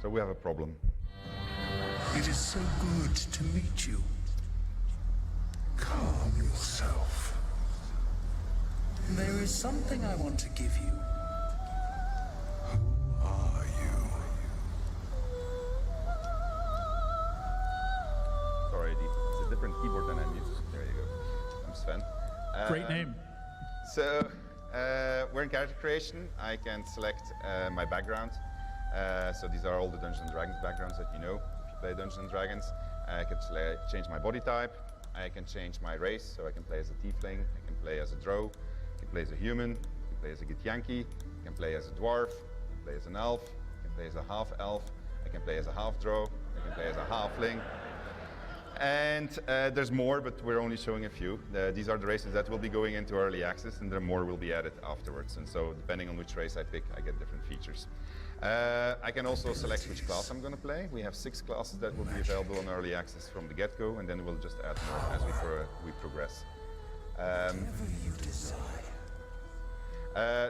So we have a problem. It is so good to meet you. Calm yourself. There is something I want to give you. Who are you? Sorry, it's a different keyboard than I'm used to. There you go. I'm Sven. Great name. So we're in character creation. I can select my background. So these are all the Dungeons & Dragons backgrounds that you know if you play Dungeons & Dragons. I can change my body type. I can change my race, so I can play as a tiefling, I can play as a drow, I can play as a human, I can play as a githyanki, I can play as a dwarf, I can play as an elf, I can play as a half-elf, I can play as a half-drow, I can play as a halfling. And there's more, but we're only showing a few. These are the races that will be going into early access, and there more will be added afterwards. And so depending on which race I pick, I get different features. I can also select which class I'm going to play. We have 6 classes that will be available on early access from the get-go, and then we'll just add more as we progress.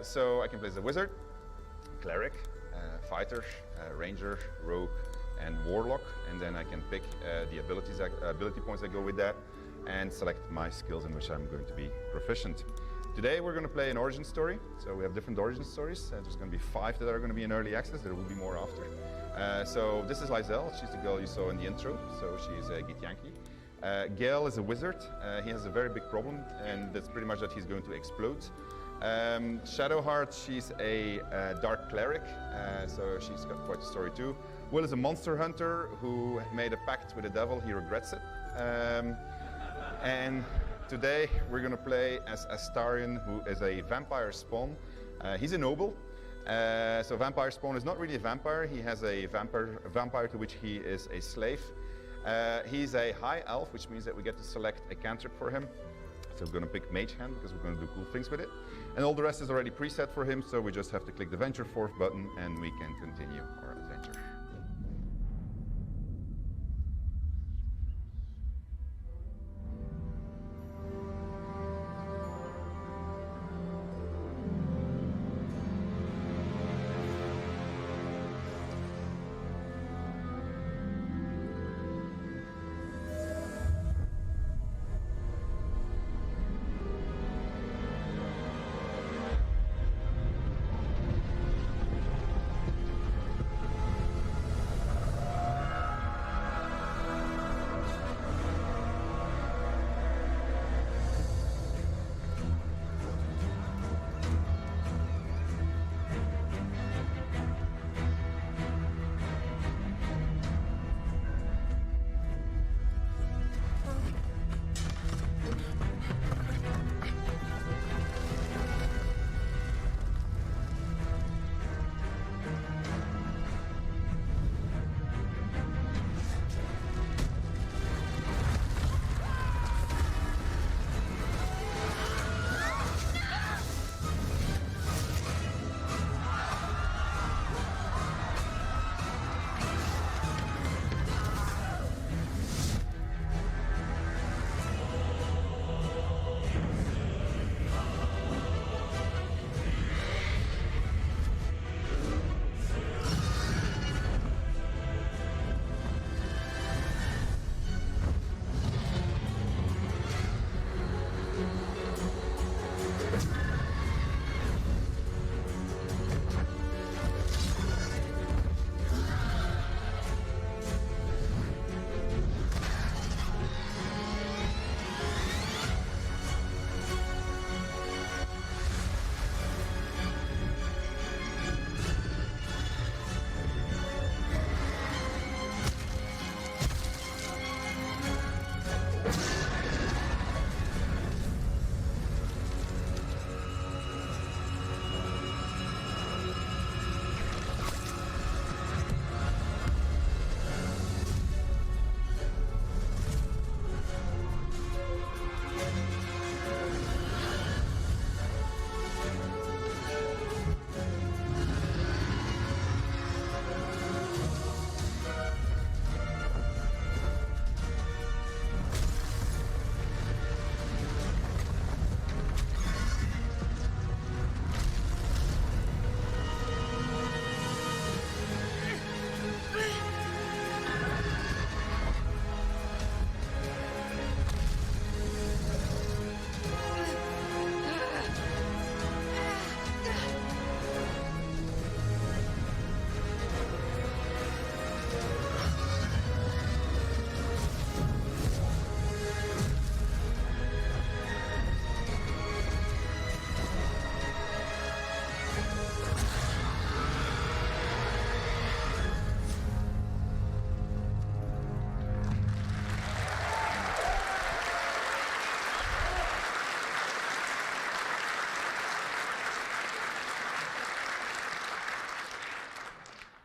So I can play as a wizard, cleric, fighter, ranger, rogue, and warlock, and then I can pick the ability points that go with that and select my skills in which I'm going to be proficient. Today we're going to play an origin story, so we have different origin stories. There's going to be 5 that are going to be in early access, there will be more after. So this is Lizelle, she's the girl you saw in the intro, so she's a githyanki. Gale is a wizard, he has a very big problem, and that's pretty much that he's going to explode. Shadowheart, she's a dark cleric, so she's got quite a story too. Will is a monster hunter who made a pact with the devil, he regrets it. And today we're going to play as Astarion, who is a vampire spawn. He's a noble, so vampire spawn is not really a vampire, he has a vampire to which he is a slave. He's a high elf, which means that we get to select a cantrip for him. So we're going to pick Mage Hand because we're going to do cool things with it. And all the rest is already preset for him, so we just have to click the Venture Forth button and we can continue our adventure.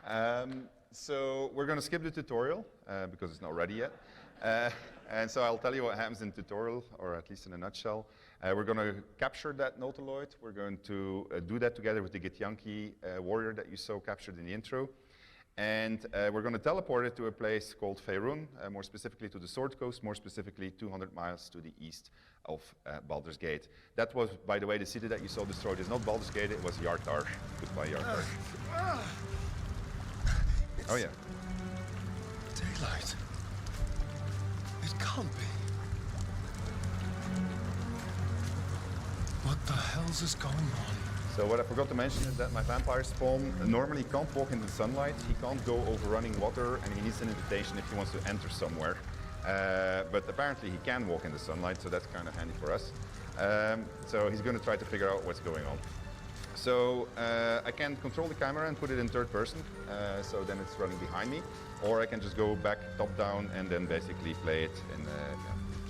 So we're going to skip the tutorial because it's not ready yet. And so I'll tell you what happens in tutorial, or at least in a nutshell. We're going to capture that Nautiloid. We're going to do that together with the Githyanki warrior that you saw captured in the intro. And we're going to teleport it to a place called Faerun, more specifically to the Sword Coast, more specifically 200 miles to the east of Baldur's Gate. That was, by the way, the city that you saw destroyed is not Baldur's Gate, it was Yartar. Goodbye, Yartar. Oh yeah. Daylight. It can't be. What the hell's is going on? So what I forgot to mention is that my vampire spawn normally can't walk in the sunlight. He can't go over running water, and he needs an invitation if he wants to enter somewhere. But apparently he can walk in the sunlight, so that's kind of handy for us. So he's going to try to figure out what's going on. So I can control the camera and put it in third person, so then it's running behind me. Or I can just go back top down and then basically play it in a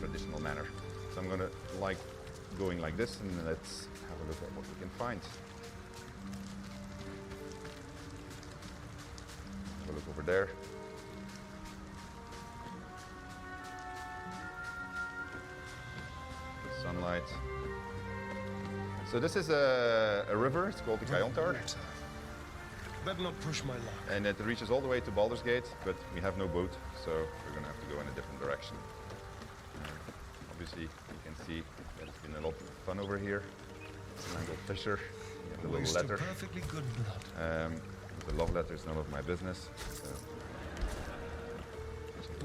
traditional manner. So I'm going to like going like this, and let's have a look at what we can find. Have a look over there. The sunlight. So this is a river, it's called the Kayontar. Better not push my luck. And it reaches all the way to Baldur's Gate, but we have no boat, so we're going to have to go in a different direction. Obviously, you can see that it's been a lot of fun over here. It's an angled fisher. You have the little Waste letter. of perfectly good blood. The love letter is none of my business. So.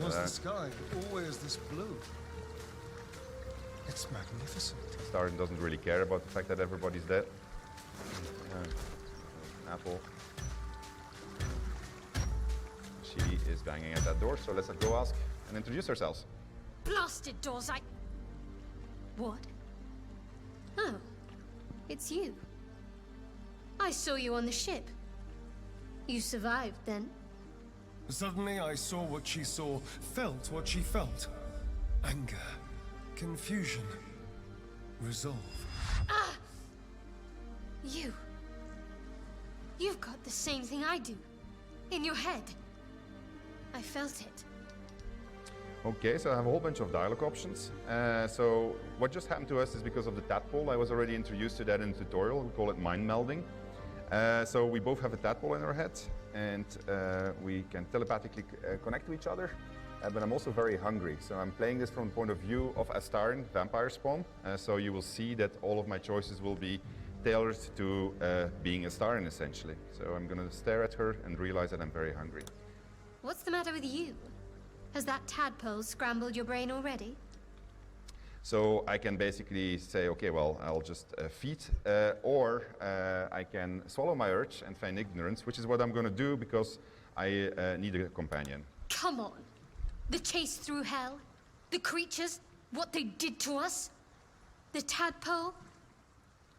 Was the sky always this blue? It's magnificent. Starren doesn't really care about the fact that everybody's dead. Apple. She is banging at that door, so let's go ask and introduce ourselves. Blasted doors, What? Oh, it's you. I saw you on the ship. You survived, then? Suddenly I saw what she saw, felt what she felt. Anger, confusion, resolve. Ah! You've got the same thing I do. In your head. I felt it. Okay, so I have a whole bunch of dialogue options. So what just happened to us is because of the tadpole. I was already introduced to that in the tutorial. We call it mind melding. So we both have a tadpole in our head, and we can telepathically connect to each other. But I'm also very hungry. So I'm playing this from the point of view of Starren, vampire spawn. So you will see that all of my choices will be tailored to being Starren, essentially. So I'm going to stare at her and realize that I'm very hungry. What's the matter with you? Has that tadpole scrambled your brain already? So I can basically say, okay, well, I'll just feed, or I can swallow my urge and feign ignorance, which is what I'm going to do because I need a companion. Come on. The chase through hell, the creatures, what they did to us, the tadpole.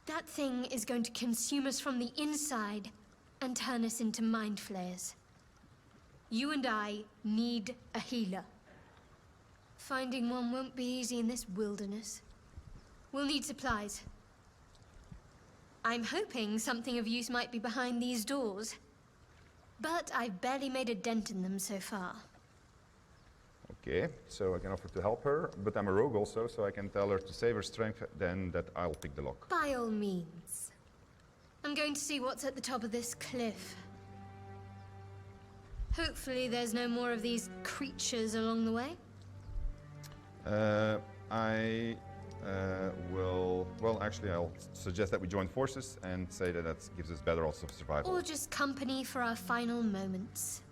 That thing is going to consume us from the inside and turn us into mind flayers. You and I need a healer. Finding one won't be easy in this wilderness. We'll need supplies. I'm hoping something of use might be behind these doors. But I've barely made a dent in them so far. Okay, so I can offer to help her, but I'm a rogue also, so I can tell her to save her strength, then that I'll pick the lock. By all means. I'm going to see what's at the top of this cliff. Hopefully there's no more of these creatures along the way. I will... Well, actually, I'll suggest that we join forces and say that that gives us better odds of survival. Or just company for our final moments.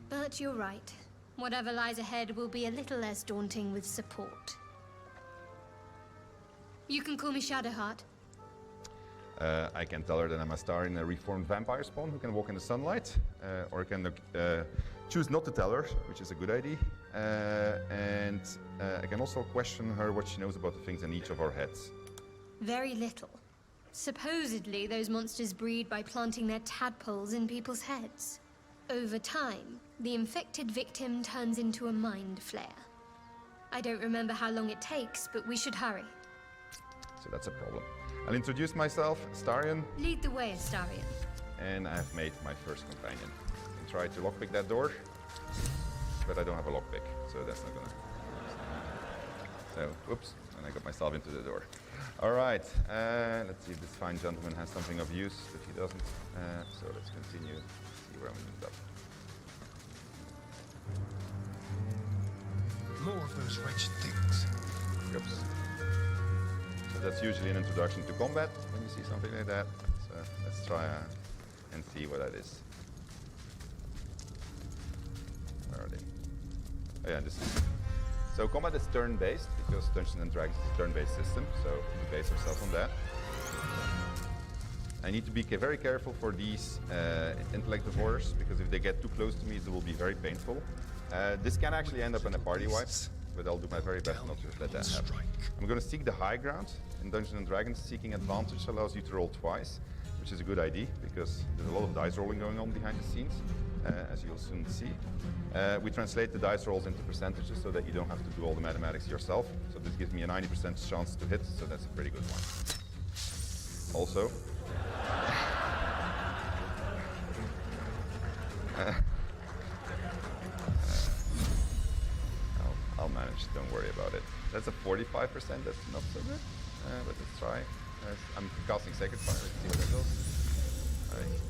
But you're right. Whatever lies ahead will be a little less daunting with support. You can call me Shadowheart. I can tell her that I'm a star in a reformed vampire spawn who can walk in the sunlight, or I can choose not to tell her, which is a good idea. And I can also question her what she knows about the things in each of our heads. Very little. Supposedly, those monsters breed by planting their tadpoles in people's heads. Over time, the infected victim turns into a mind flayer. I don't remember how long it takes, but we should hurry. So that's a problem. I'll introduce myself, Starren, Lead the way, Astarion. and I've made my first companion. try to lockpick that door, but I don't have a lockpick, so that's not gonna. So, whoops, and I got myself into the door. All right, let's see if this fine gentleman has something of use. If he doesn't, so let's continue, see where I'm gonna end up. More of those wretched things. Oops. So that's usually an introduction to combat when you see something like that. So let's try and see what that is. Where are they? Oh yeah, this is. So combat is turn-based because Dungeons and Dragons is a turn-based system. So we base ourselves on that. I need to be very careful for these intellect divorers because if they get too close to me, it will be very painful. This can actually end up in a party wipe, but I'll do my very best not to let that happen. I'm going to seek the high ground. In Dungeons and Dragons, seeking advantage allows you to roll twice, which is a good idea because there's a lot of dice rolling going on behind the scenes, as you'll soon see. We translate the dice rolls into percentages so that you don't have to do all the mathematics yourself. So this gives me a 90% chance to hit, so that's a pretty good one. Also, I'll manage, don't worry about it. That's a 45%, that's not so good, but let's try. I'm casting Sacred Fire, let's see what that does.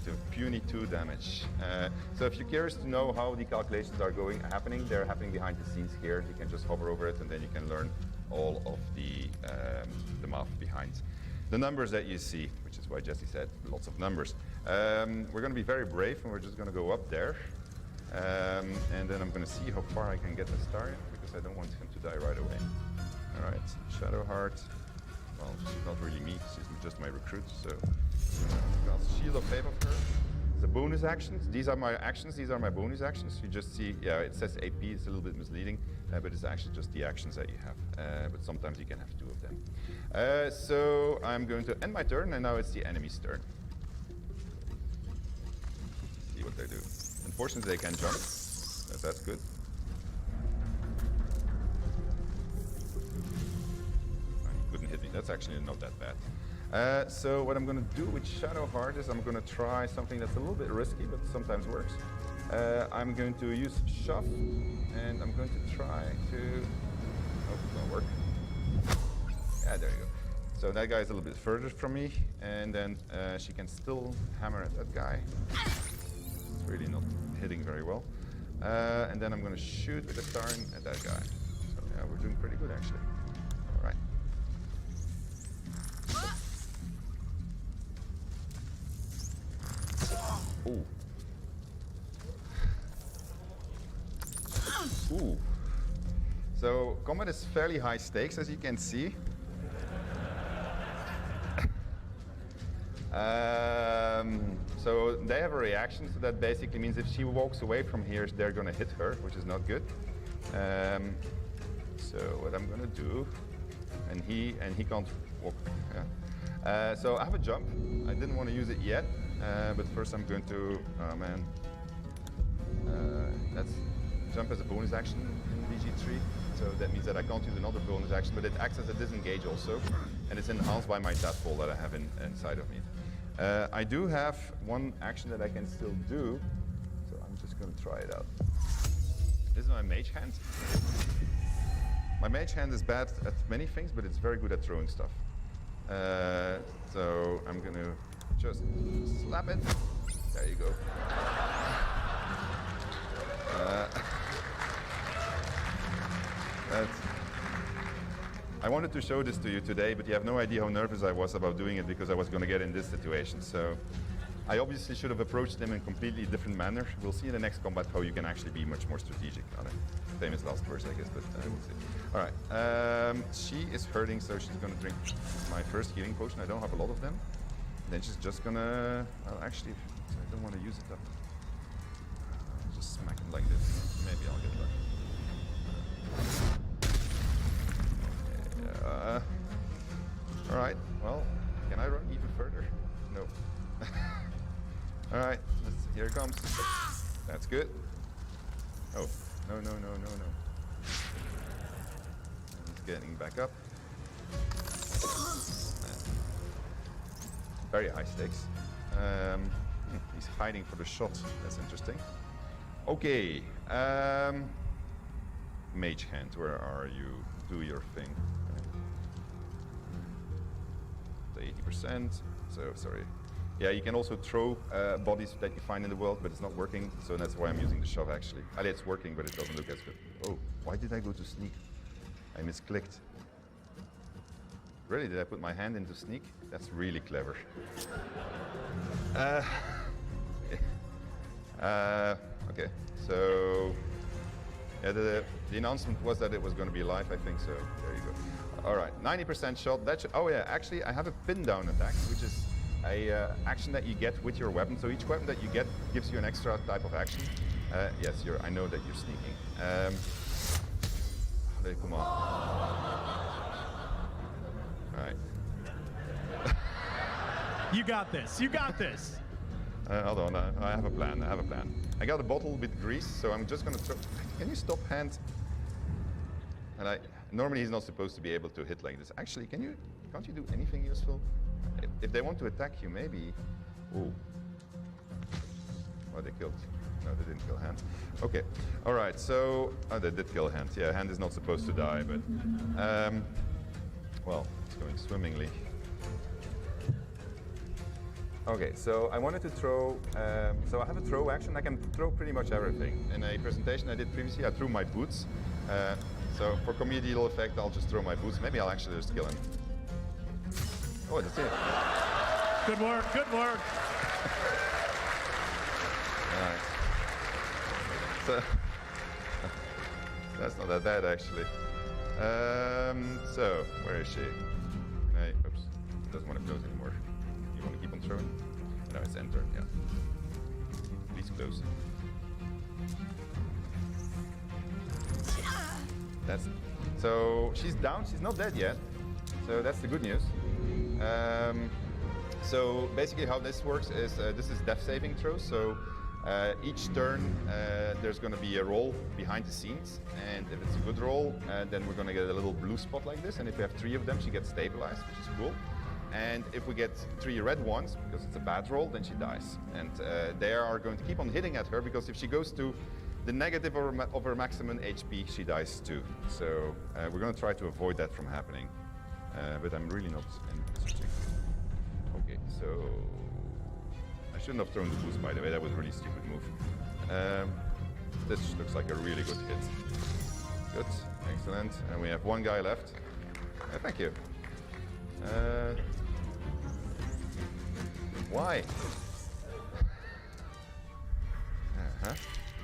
To puny 2 damage. So if you're curious to know how the calculations are happening, they're happening behind the scenes here. You can just hover over it and then you can learn all of the math behind the numbers that you see, which is why Jesse said lots of numbers. We're going to be very brave and we're just going to go up there. And then I'm going to see how far I can get the star because I don't want him to die right away. All right, Shadowheart. Well, she's not really me, she's just my recruit, so cast Shield of Faith of her. The bonus actions, these are my actions, these are my bonus actions. You just see, yeah, it says AP, it's a little bit misleading, but it's actually just the actions that you have. But sometimes you can have 2 of them. So I'm going to end my turn, and now it's the enemy's turn. See what they do. Unfortunately, they can jump, but that's good. Couldn't hit me. That's actually not that bad. So what I'm going to do with Shadowheart is I'm going to try something that's a little bit risky, but sometimes works. I'm going to use Shove, and I'm going to try to... Oh, it won't work. Yeah, there you go. So that guy is a little bit further from me, and then she can still hammer at that guy. It's really not hitting very well. And then I'm going to shoot with the Starn at that guy. So yeah, we're doing pretty good actually. All right. Ooh. Ooh. So combat is fairly high stakes, as you can see. So they have a reaction, so that basically means if she walks away from here, they're going to hit her, which is not good. So what I'm going to do, and he can't walk. Yeah. So I have a jump. I didn't want to use it yet, but first I'm going to. Oh man, that's jump as a bonus action in VG3. So that means that I can't use another bonus action, but it acts as a disengage also, and it's enhanced by my tadpole that I have inside of me. I do have one action that I can still do, so I'm just going to try it out. This is my mage hand. My mage hand is bad at many things, but it's very good at throwing stuff. So I'm going to just slap it. There you go. I wanted to show this to you today, but you have no idea how nervous I was about doing it because I was going to get in this situation. So I obviously should have approached him in a completely different manner. We'll see in the next combat how you can actually be much more strategic on it. Famous last words, I guess, but we'll see. All right, she is hurting, so she's going to drink my first healing potion. I don't have a lot of them. Then she's just going to, well, actually, I don't want to use it though. I'll just smack it like this. Maybe I'll get lucky. All right, well, can I run even further? No. All right, here it comes. That's good. Oh, no. He's getting back up. Very high stakes. He's hiding for the shot. That's interesting. Okay. Mage hand, where are you? Do your thing. The 80%. So sorry. Yeah, you can also throw bodies that you find in the world, but it's not working. So that's why I'm using the shove actually. It's working, but it doesn't look as good. Oh, why did I go to sneak? I misclicked. Really, did I put my hand into sneak? That's really clever. Okay, so yeah, the announcement was that it was going to be live, I think, so there you go. All right, 90% shot. That should, oh yeah, actually I have a pin down attack, which is a action that you get with your weapon. So each weapon that you get gives you an extra type of action. Yes, I know that you're sneaking. Come on. All right. You got this. You got this. Hold on, I have a plan. I got a bottle with grease, so I'm just gonna throw. Can you stop hand? And normally he's not supposed to be able to hit like this. Actually, can't you do anything useful? If they want to attack you, maybe. Oh. Oh, they killed. No, they didn't kill hand. Okay. All right. So they did kill hand. Yeah, hand is not supposed to die, but well, it's going swimmingly. Okay, so I wanted to throw, so I have a throw action. I can throw pretty much everything. In a presentation I did previously, I threw my boots. So for comedial effect, I'll just throw my boots. Maybe I'll actually just kill him. Oh, that's it. Good work, good work. All right. So, that's not that bad, actually. So, where is she? Oops, doesn't want to close anymore. You want to keep on throwing? No, it's enter, yeah. Please close. So she's down, she's not dead yet. So that's the good news. So basically how this works is, this is death saving throws. So each turn there's going to be a roll behind the scenes, and if it's a good roll, then we're going to get a little blue spot like this, and if we have 3 of them, she gets stabilized, which is cool. And if we get 3 red ones, because it's a bad roll, then she dies. And they are going to keep on hitting at her, because if she goes to the negative of her maximum HP, she dies too. So we're going to try to avoid that from happening. But I'm really not switching. Okay, so I shouldn't have thrown the boost, by the way. That was a really stupid move. This looks like a really good hit. Good, excellent. And we have 1 guy left. Thank you. Why?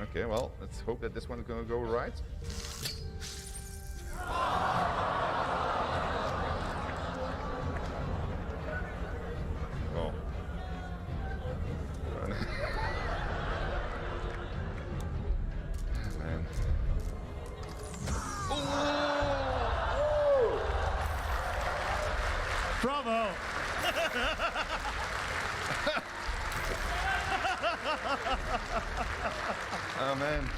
Okay, well, let's hope that this one's going to go right. Oh. Man. Oh! Bravo. Oh man.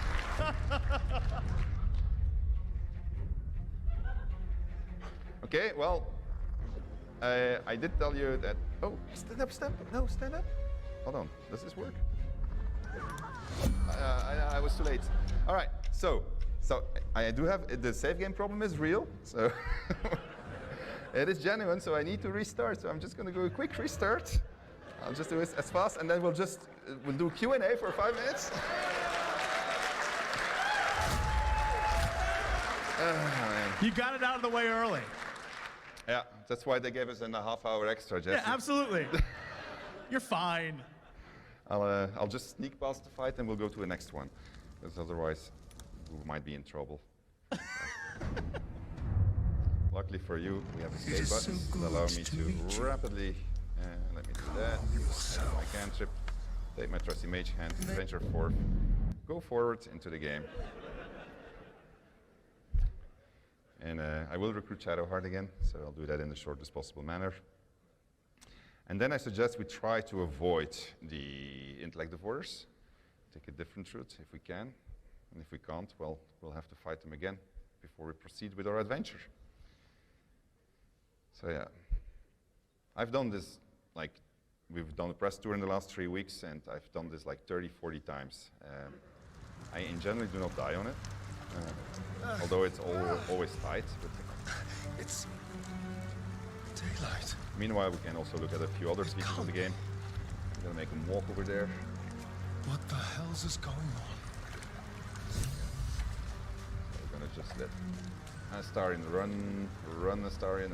Okay, well, I did tell you that. Oh, stand up, stand up. No, stand up. Hold on, does this work? I was too late. All right, so I do have, the save game problem is real, so it is genuine, so I need to restart. So I'm just gonna go a quick restart. I'll just do it as fast, and then we'll do Q&A for 5 minutes. You got it out of the way early. Yeah, that's why they gave us a half-hour extra, Jesse. Yeah, absolutely. You're fine. I'll just sneak past the fight, and we'll go to the next one, because otherwise we might be in trouble. Luckily for you, we have escape buttons that allow me to rapidly. Let me do that. My cantrip. Take my trusty mage hand. Venture forth. Go forward into the game. And I will recruit Shadowheart again, so I'll do that in the shortest possible manner. And then I suggest we try to avoid the intellect divorce. Take a different route if we can. And if we can't, well, we'll have to fight them again before we proceed with our adventure. So yeah, I've done this, like, we've done a press tour in the last 3 weeks, and I've done this like 30, 40 times. I in general do not die on it, although it's always tight. But It's daylight. meanwhile, we can also look at a few other features of the game. I'm gonna make him walk over there. What the hell's is going on? We're gonna just let Astarion run Astarion,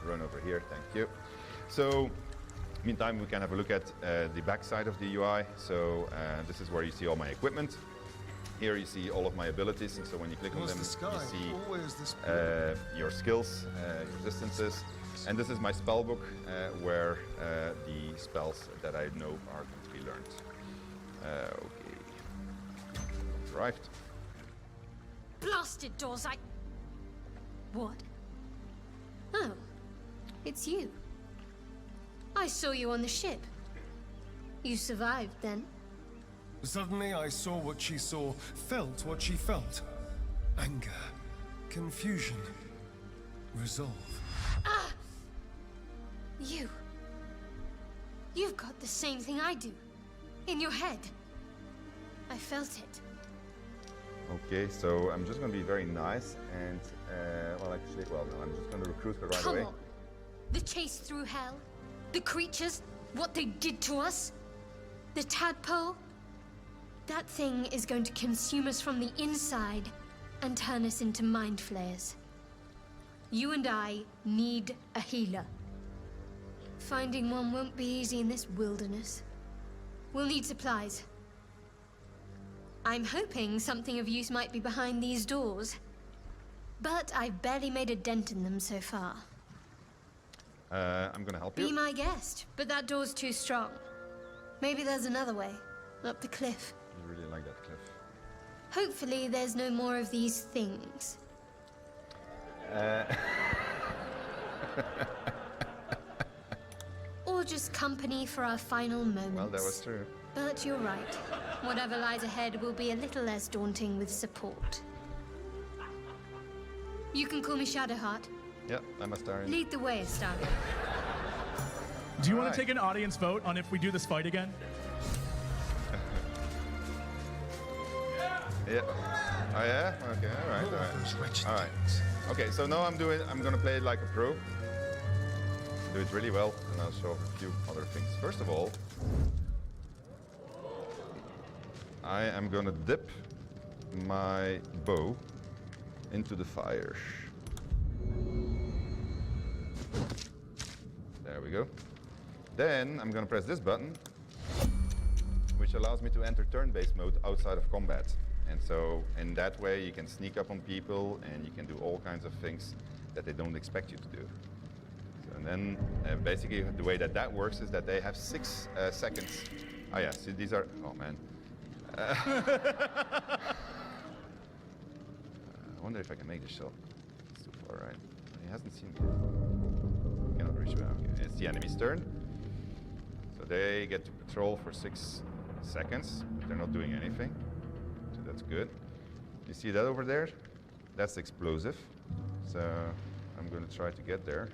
run over here, thank you. So, meantime, we can have a look at the back side of the UI. So, this is where you see all my equipment. Here you see all of my abilities, and so when you click on them, you see your skills, your distances. And this is my spell book, where the spells that I know are going to be learned. Okay. Arrived. Blasted doors, What? Oh, it's you. I saw you on the ship. You survived, then? Suddenly I saw what she saw, felt what she felt. Anger, confusion, resolve. Ah! You've got the same thing I do. In your head. I felt it. Okay, so I'm just going to be very nice and, no, I'm just going to recruit her right away. Come on. The chase through hell, the creatures, what they did to us, the tadpole. That thing is going to consume us from the inside and turn us into mind flayers. You and I need a healer. Finding one won't be easy in this wilderness. We'll need supplies. I'm hoping something of use might be behind these doors. But I've barely made a dent in them so far. I'm gonna help you. Be my guest, but that door's too strong. Maybe there's another way, up the cliff. I really like that cliff. Hopefully there's no more of these things. Or just company for our final moments. Well, that was true. But you're right. Whatever lies ahead will be a little less daunting with support. You can call me Shadowheart. Yeah, I'm Astarion. Lead the way, Astarion. Do you want Alright. to take an audience vote on if we do this fight again? Yeah. Oh yeah? Okay, alright. Okay, so now I'm gonna play it like a pro. Do it really well, and I'll show a few other things. First of all, I am gonna dip my bow into the fire. There we go. Then I'm gonna press this button, which allows me to enter turn-based mode outside of combat. And so in that way you can sneak up on people and you can do all kinds of things that they don't expect you to do. So, and then basically the way that works is that they have 6 seconds. Oh yeah, see these are, oh man. I wonder if I can make this shot. It's too far, right? He hasn't seen me. Cannot reach me. Okay, it's the enemy's turn. So they get to patrol for 6 seconds, but they're not doing anything. So that's good. You see that over there? That's explosive. So I'm going to try to get there.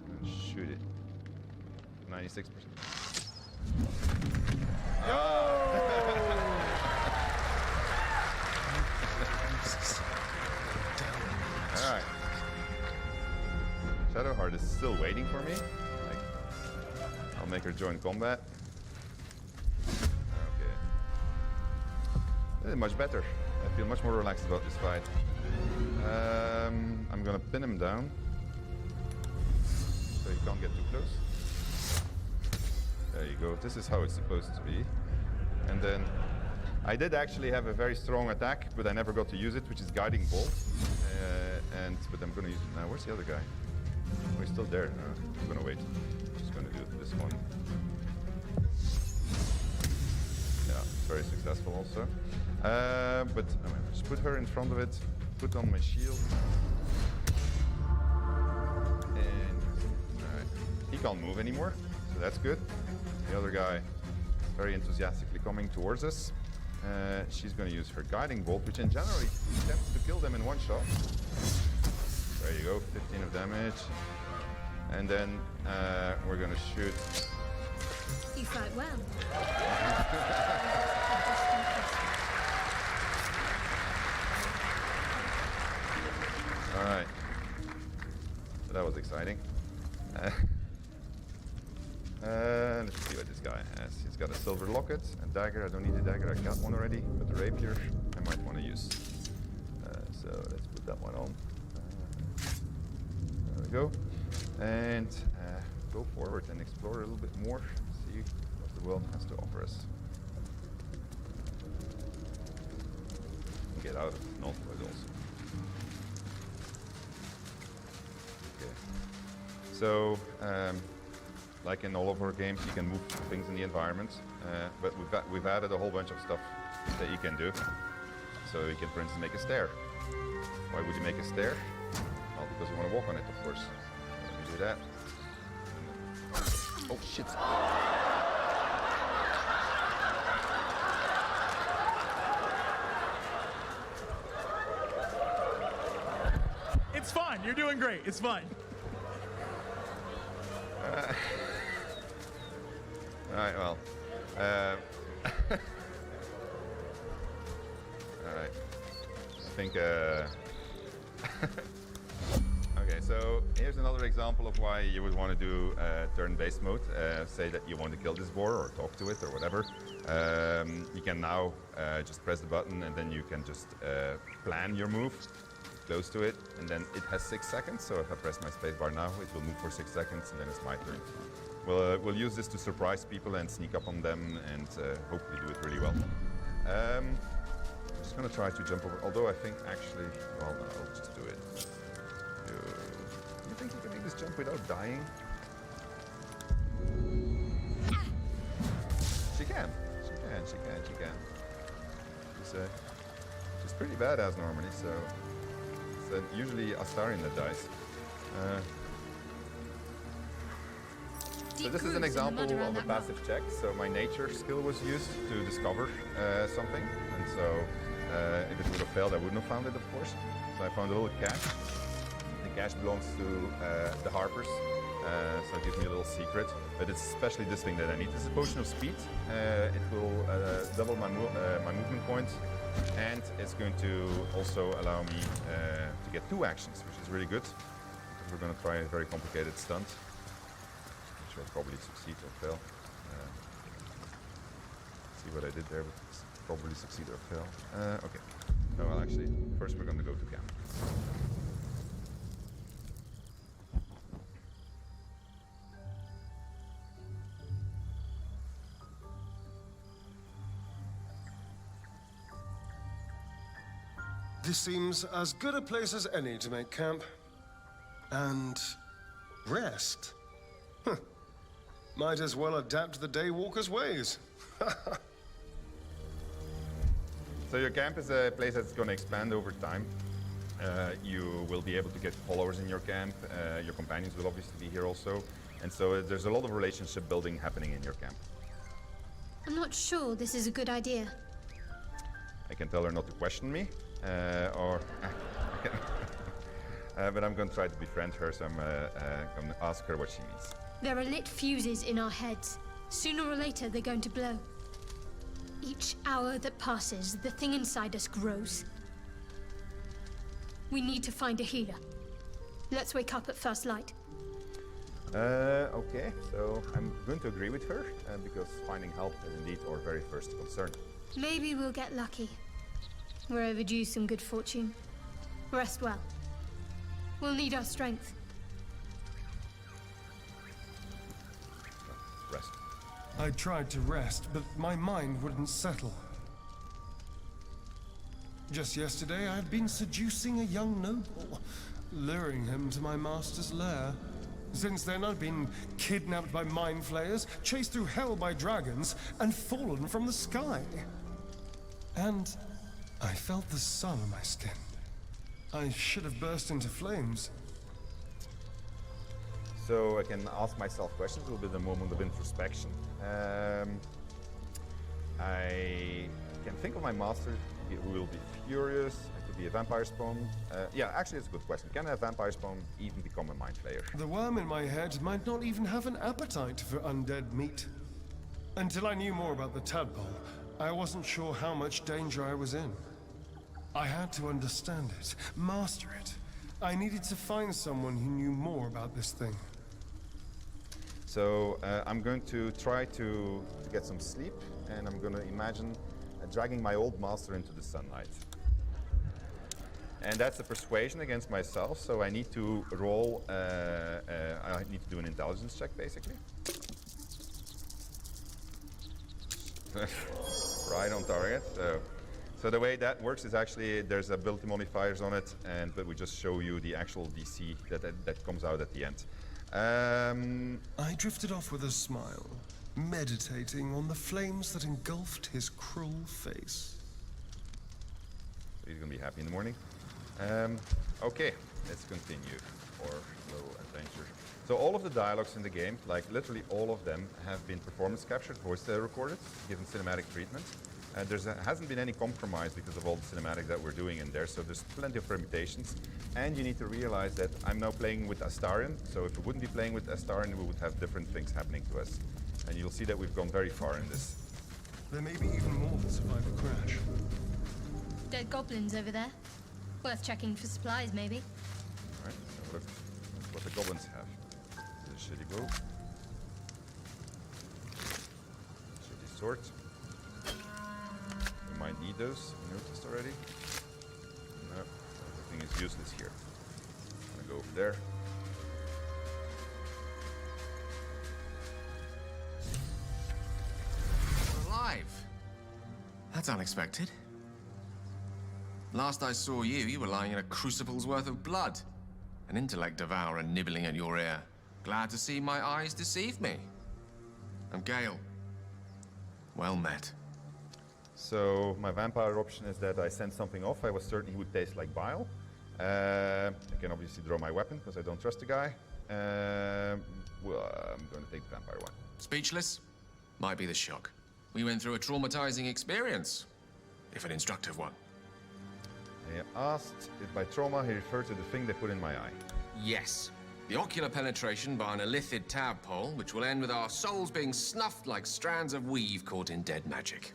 And shoot it. 96%. Alright. Shadowheart is still waiting for me. I'll make her join combat. Okay. This is much better. I feel much more relaxed about this fight. I'm gonna pin him down. So he can't get too close. There you go. This is how it's supposed to be. And then I did actually have a very strong attack, but I never got to use it, which is Guiding Bolt. But I'm gonna use it now. Where's the other guy? Oh, he's still there. No, I'm gonna wait. I'm just gonna do this one. Yeah, it's very successful also. But just put her in front of it. Put on my shield. And alright, he can't move anymore, so that's good. The other guy is very enthusiastically coming towards us. She's going to use her Guiding Bolt, which in general tends to kill them in one shot. There you go, 15 of damage. and then we're gonna shoot. You fight well. All right. So that was exciting. Let's see what this guy has. He's got a silver locket, a dagger. I don't need a dagger. I got one already. But the rapier, I might want to use. So let's put that one on. There we go. And go forward and explore a little bit more. See what the world has to offer us. Get out of Northwood also. Okay. So, like in all of our games, you can move things in the environment, but we've added a whole bunch of stuff that you can do. So you can, for instance, make a stair. Why would you make a stair? Well, because you want to walk on it, of course. Let me do that. Oh shit! It's fine. You're doing great. It's fine. All right, well. All right. I think. Okay, so here's another example of why you would want to do turn-based mode. Say that you want to kill this boar or talk to it or whatever. You can now just press the button and then you can just plan your move close to it, and then it has 6 seconds. So if I press my spacebar now, it will move for 6 seconds, and then it's my turn. We'll use this to surprise people and sneak up on them, and hopefully do it really well. I'm just gonna try to jump over. Although I think actually, well, no, I'll just do it. You think you can make this jump without dying? She can. She can. She can. She can. She's pretty badass normally, so. Usually Astarion that dies. So this is an example of a passive check. So my nature skill was used to discover something, and so if it would have failed, I wouldn't have found it, of course. So I found a little cache. The cache belongs to the Harpers, so it gives me a little secret. But it's especially this thing that I need. This is a potion of speed. It will double my movement points. And it's going to also allow me to get 2 actions, which is really good. Because we're going to try a very complicated stunt, which will probably succeed or fail. See what I did there, but it's probably succeed or fail. Okay. No, well, actually, first we're going to go to camp. This seems as good a place as any to make camp. And rest. Huh. Might as well adapt to the Daywalker's ways. So your camp is a place that's going to expand over time. You will be able to get followers in your camp. Your companions will obviously be here also. And so there's a lot of relationship building happening in your camp. I'm not sure this is a good idea. I can tell her not to question me. But I'm going to try to befriend her, so I'm going to ask her what she needs. There are lit fuses in our heads. Sooner or later, they're going to blow. Each hour that passes, the thing inside us grows. We need to find a healer. Let's wake up at first light. Okay, so I'm going to agree with her, because finding help is indeed our very first concern. Maybe we'll get lucky. We're overdue some good fortune. Rest well. We'll need our strength. Rest. I tried to rest, but my mind wouldn't settle. Just yesterday, I had been seducing a young noble, luring him to my master's lair. Since then, I've been kidnapped by mind flayers, chased through hell by dragons, and fallen from the sky. And I felt the sun on my skin. I should have burst into flames. So I can ask myself questions, a little bit of a moment of introspection. I can think of my master will be furious. It could be a vampire spawn. Yeah, actually, it's a good question. Can a vampire spawn even become a mind flayer? The worm in my head might not even have an appetite for undead meat. Until I knew more about the tadpole, I wasn't sure how much danger I was in. I had to understand it, master it. I needed to find someone who knew more about this thing. So I'm going to try to get some sleep, and I'm going to imagine dragging my old master into the sunlight. And that's a persuasion against myself, so I need to roll, I need to do an intelligence check, basically. Right on target. So the way that works is actually there's ability modifiers on it, but we just show you the actual DC that comes out at the end. I drifted off with a smile, meditating on the flames that engulfed his cruel face. He's gonna be happy in the morning. Okay, let's continue our little adventure. So all of the dialogues in the game, like literally all of them, have been performance captured, voice recorded, given cinematic treatment. There hasn't been any compromise because of all the cinematics that we're doing in there, so there's plenty of permutations. And you need to realize that I'm now playing with Astarion, so if we wouldn't be playing with Astarion, we would have different things happening to us. And you'll see that we've gone very far in this. There may be even more that survive a crash. Dead goblins over there. Worth checking for supplies, maybe. Alright, so look what the goblins have. This is a shitty bow. Shitty sword. We might need those, you noticed already. No, everything is useless here. I'm gonna go over there. You're alive. That's unexpected. Last I saw you, you were lying in a crucible's worth of blood. An intellect devourer nibbling at your ear. Glad to see my eyes deceive me. I'm Gale. Well met. So my vampire option is that I send something off. I was certain he would taste like bile. I can obviously draw my weapon because I don't trust the guy. Well, I'm going to take the vampire one. Speechless? Might be the shock. We went through a traumatizing experience, if an instructive one. He asked if by trauma he referred to the thing they put in my eye. Yes. The ocular penetration by an illithid tadpole, which will end with our souls being snuffed like strands of weave caught in dead magic.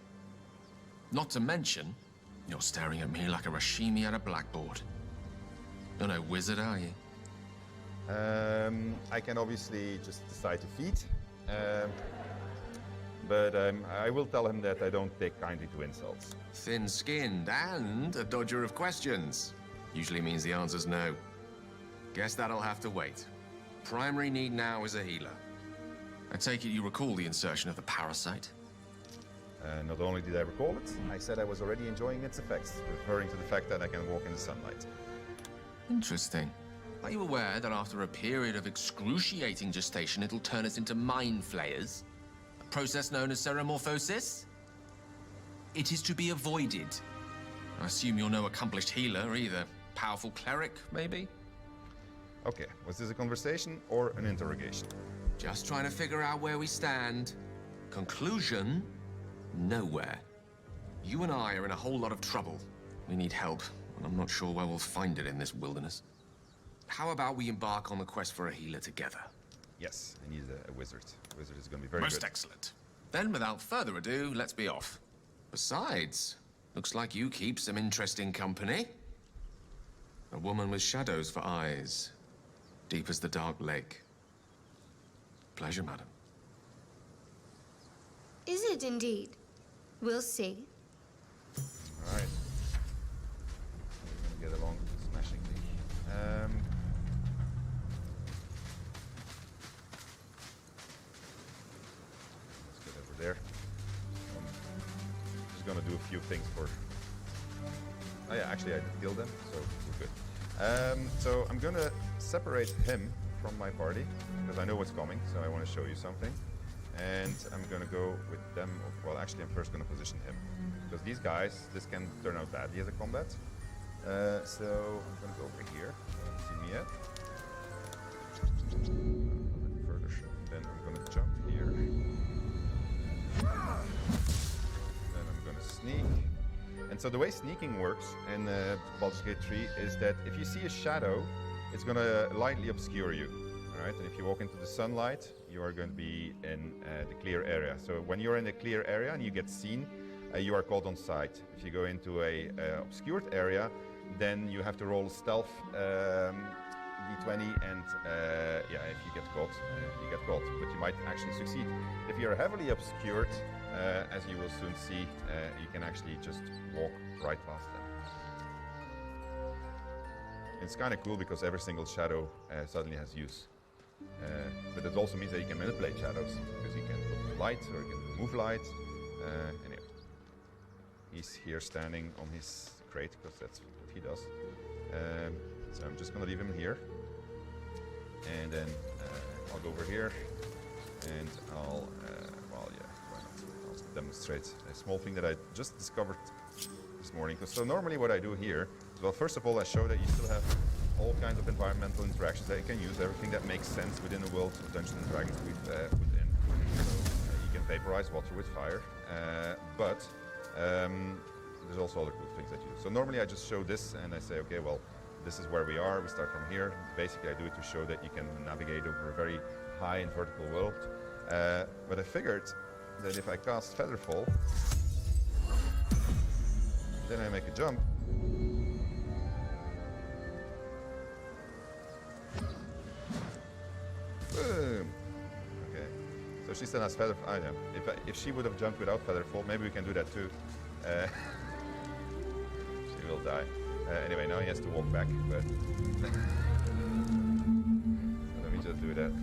Not to mention, you're staring at me like a Rashimi at a blackboard. You're no wizard, are you? I can obviously just decide to feed. But I will tell him that I don't take kindly to insults. Thin-skinned and a dodger of questions. Usually means the answer's no. Guess that'll have to wait. Primary need now is a healer. I take it you recall the insertion of the parasite? Not only did I recall it, I said I was already enjoying its effects, referring to the fact that I can walk in the sunlight. Interesting. Are you aware that after a period of excruciating gestation, it'll turn us into mind flayers? A process known as ceremorphosis? It is to be avoided. I assume you're no accomplished healer either. Powerful cleric, maybe? Okay, was this a conversation or an interrogation? Just trying to figure out where we stand. Conclusion? Nowhere. You and I are in a whole lot of trouble. We need help, and I'm not sure where we'll find it in this wilderness. How about we embark on the quest for a healer together? Yes, I need a wizard. A wizard is going to be very Most good. excellent. Then, without further ado, let's be off. Besides, looks like you keep some interesting company. A woman with shadows for eyes, deep as the dark lake. Pleasure, madam. Is it indeed? We'll see. All right. We're going to get along smashingly. Let's get over there. Just going to do a few things for... Oh yeah, actually I did kill them, so we're good. So I'm going to separate him from my party, because I know what's coming, so I want to show you something. And I'm going to go with them. Well, actually, I'm first going to position him. Because these guys, this can turn out badly as a combat. So I'm going to go over here. See me yet? A little further. Then I'm going to jump here. Then I'm going to sneak. And And so the way sneaking works in Baldur's Gate 3 is that if you see a shadow, it's going to lightly obscure you. All right? And if you walk into the sunlight, you are going to be in the clear area. So when you're in a clear area and you get seen, you are caught on sight. If you go into a obscured area, then you have to roll stealth d20, and yeah, if you get caught, you get caught. But you might actually succeed. If you're heavily obscured, as you will soon see, you can actually just walk right past them. It's kind of cool because every single shadow suddenly has use. But it also means that you can manipulate shadows, because you can put light or you can remove light. Anyway, he's here standing on his crate because that's what he does. So I'm just going to leave him here. And then I'll go over here and I'll, well, yeah, why not? I'll demonstrate a small thing that I just discovered this morning. So normally what I do here is, well, first of all, I show that you still have all kinds of environmental interactions that you can use, everything that makes sense within the world of Dungeons & Dragons we've put in. So you can vaporize water with fire, but there's also other cool things that you do. So normally I just show this and I say, okay, well, this is where we are, we start from here. Basically I do it to show that you can navigate over a very high and vertical world. But I figured that if I cast Featherfall, then I make a jump. Boom! Okay, so she still has Featherfall. I know. If she would have jumped without Featherfall, maybe we can do that too. She will die. Anyway, now he has to walk back, but let me just do that.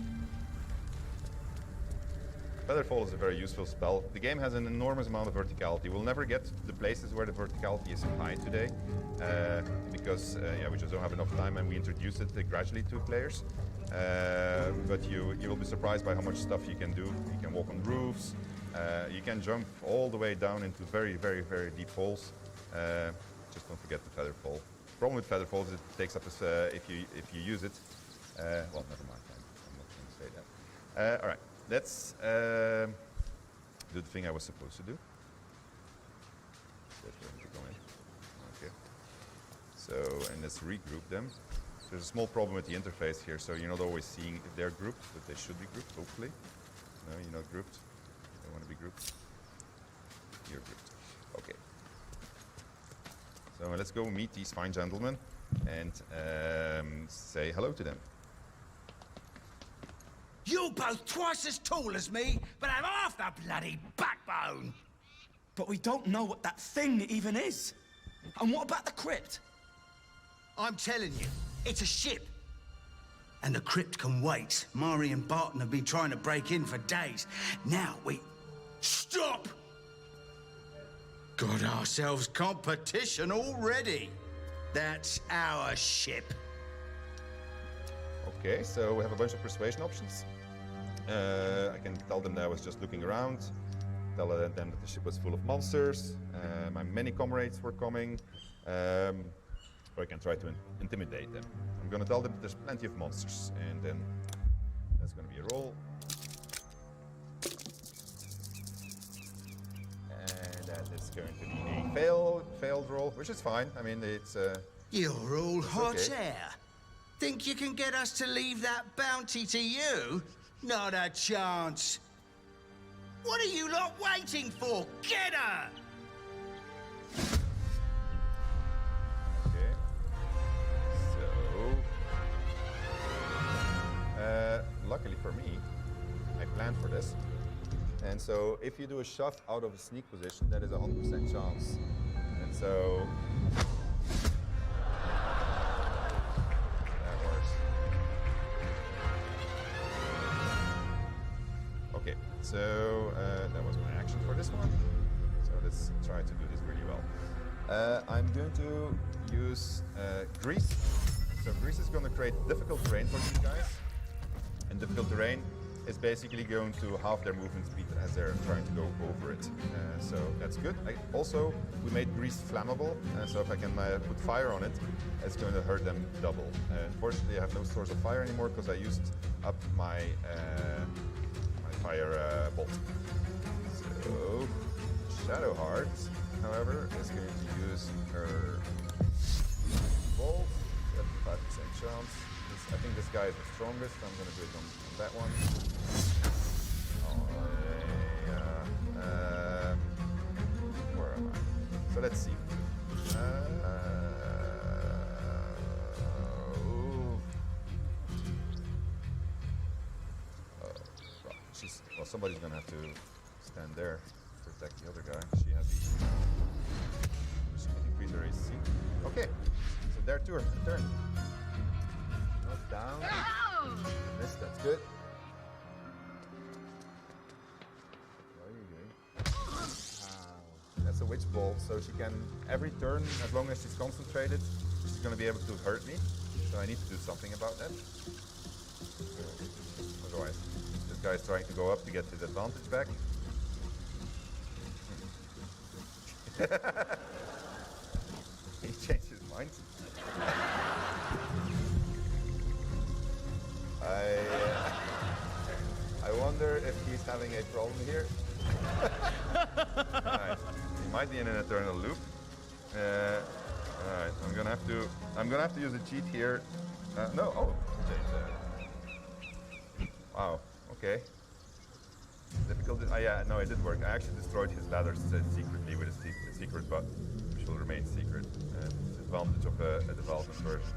Featherfall is a very useful spell. The game has an enormous amount of verticality. We'll never get to the places where the verticality is high today, because yeah, we just don't have enough time, and we introduced it gradually to players. But you will be surprised by how much stuff you can do. You can walk on roofs. You can jump all the way down into very, very, very deep holes. Just don't forget the Featherfall. The problem with Featherfall is it takes up if you use it. Well, never mind. I'm not going to say that. All right, let's do the thing I was supposed to do. Okay. So, and let's regroup them. There's a small problem with the interface here, so you're not always seeing if they're grouped, but they should be grouped, hopefully. No, you're not grouped. They want to be grouped. You're grouped. Okay. So let's go meet these fine gentlemen and say hello to them. You're both twice as tall as me, but have half the bloody backbone. But we don't know what that thing even is. And what about the crypt? I'm telling you, it's a ship. And the crypt can wait. Mari and Barton have been trying to break in for days. Now we... Stop! Got ourselves competition already. That's our ship. Okay, so we have a bunch of persuasion options. I can tell them that I was just looking around, tell them that the ship was full of monsters, my many comrades were coming, or I can try to intimidate them. I'm going to tell them that there's plenty of monsters, and then that's going to be a roll. And that is going to be a failed roll, which is fine. I mean, it's... You're all hot okay. air. Think you can get us to leave that bounty to you? Not a chance. What are you lot waiting for? Get her! Okay. So... luckily for me, I planned for this. And so if you do a shove out of a sneak position, that is a 100% chance. And so... that works. Okay, so that was my action for this one. So let's try to do this really well. I'm going to use grease. So grease is going to create difficult terrain for these guys. And difficult terrain is basically going to halve their movement speed as they're trying to go over it. So that's good. Also, we made grease flammable, so if I can put fire on it, it's going to hurt them double. Unfortunately, I have no source of fire anymore because I used up my, my fire bolt. So, Shadow Heart. however, is going to use her bolt. 75% chance. I think this guy is the strongest, so I'm going to do it on that one. Oh, yeah. Where am I? So let's see. Well, somebody's going to have to stand there to protect the other guy. She has the... She can increase her AC. Okay, so their turn. Not down. Missed, that's good. What are you doing? That's a witch bolt, so she can, every turn, as long as she's concentrated, she's going to be able to hurt me. So I need to do something about that. Otherwise, this guy is trying to go up to get his advantage back. He changed his mind. I wonder if he's having a problem here. Right. He might be in an eternal loop. Alright, I'm gonna have to use a cheat here. No, oh, wow, okay. Difficult. Yeah, no, it did work. I actually destroyed his ladders secretly with a secret button, which will remain secret. It's the advantage of a development version.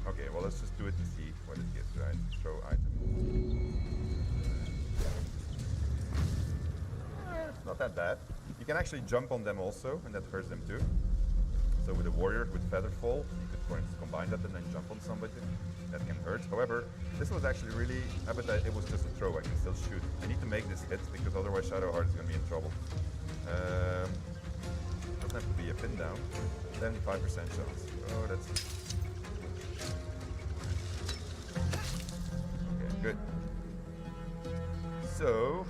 Okay, well, let's just do it and see what it gives, right? Throw item. It's not that bad. You can actually jump on them also, and that hurts them too. So with a warrior with feather fall, you could, for instance, combine that and then jump on somebody. That can hurt. However, this was actually really, but it was just a throw. I can still shoot. I need to make this hit because otherwise Shadowheart is going to be in trouble. Doesn't have to be a pin down. 75% chance. Oh, that's... Okay, good. So,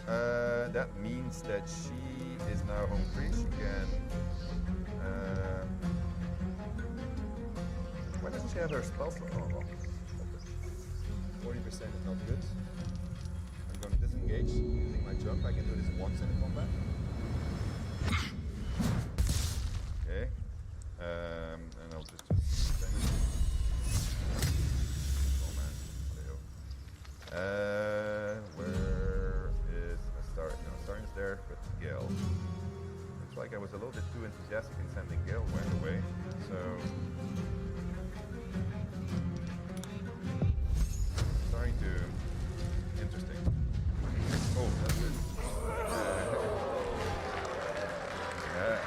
that means that she is now home free. She can... Why doesn't she have her spell slot? Oh, well. 40% is not good. I'm going to disengage using my jump. I can do this once in combat. Okay. And I'll just spend it. Oh man. Where is Star? No, Star is there, but Gale. Looks like I was a little bit too enthusiastic in sending Gale right away. So. Interesting. Oh, that's good. Yeah.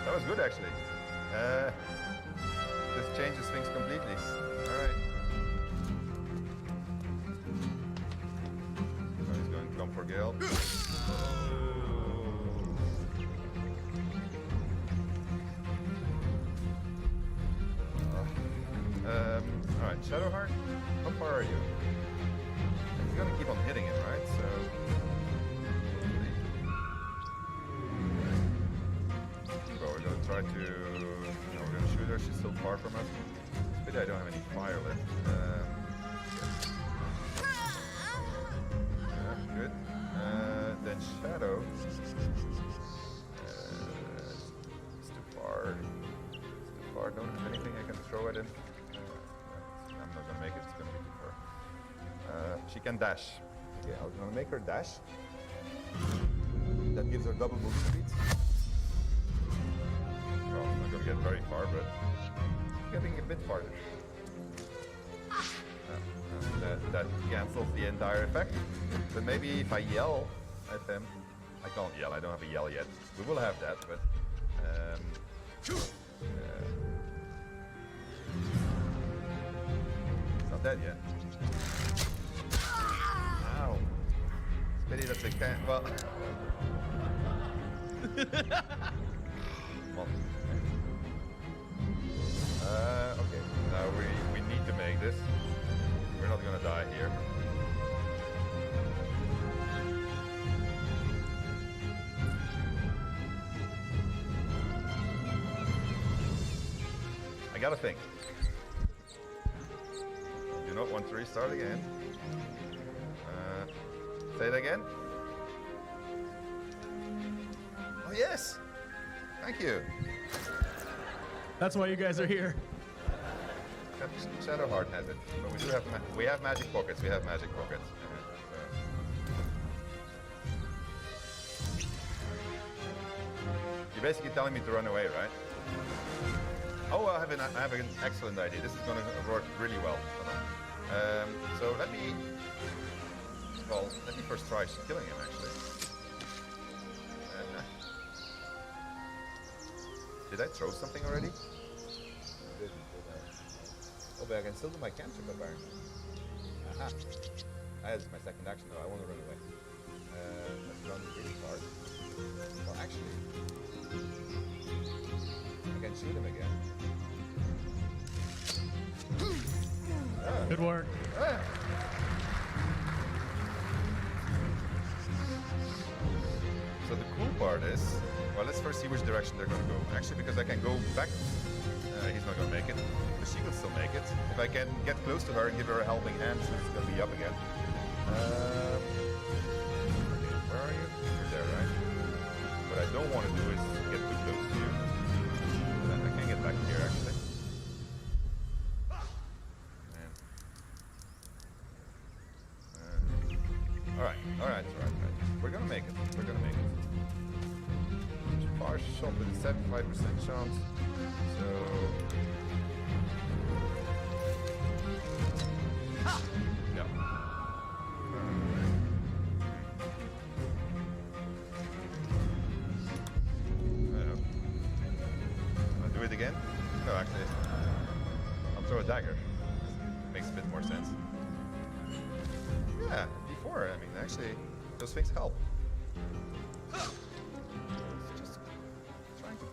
That was good, actually. This changes things completely. All right. So he's going to come for Gale. Alright, Shadowheart, how far are you? He's gonna keep on hitting it, right? So... Well, we're gonna try to... No, we're gonna shoot her, she's still far from us. It's pity I don't have any fire left. Yeah, good. Then Shadow... it's too far. It's too far, don't have anything I can throw at him. I'm not gonna make it, it's gonna be too far. She can dash. Okay, I'm gonna make her dash. That gives her double movement speed. Well, I'm not gonna get very far, but getting a bit farther. That cancels the entire effect. But maybe if I yell at them, I can't yell, I don't have a yell yet. We will have that, but not dead yet. Ow. It's pity that they can't. Well. Come on. Okay. Now we need to make this. We're not gonna die here. I gotta think. Do not want to restart again. Say it again. Oh yes. Thank you. That's why you guys are here. Shadowheart has it, but we have magic pockets. We have magic pockets. You're basically telling me to run away, right? Oh, I have an excellent idea. This is going to work really well. So let me first try killing him, actually. Did I throw something already? I didn't, did I? Oh, but I can still do my cantrip, apparently. Aha. That's my second action, though. I want to run away. Let's run really hard. Well, actually, I can shoot him again. Good work. So the cool part is, well, let's first see which direction they're going to go. Actually, because I can go back, he's not going to make it, but she will still make it. If I can get close to her and give her a helping hand, so it's going to be up again. Okay, where are you? You're there, right? What I don't want to do is get too close to you. Then I can get back here, actually. All right. We're gonna make it. Far shot with a 75% chance. So. No. I'll do it again? No, actually. I'll throw a dagger. Makes a bit more sense. Yeah, before, I mean, actually, those things help. It's just trying to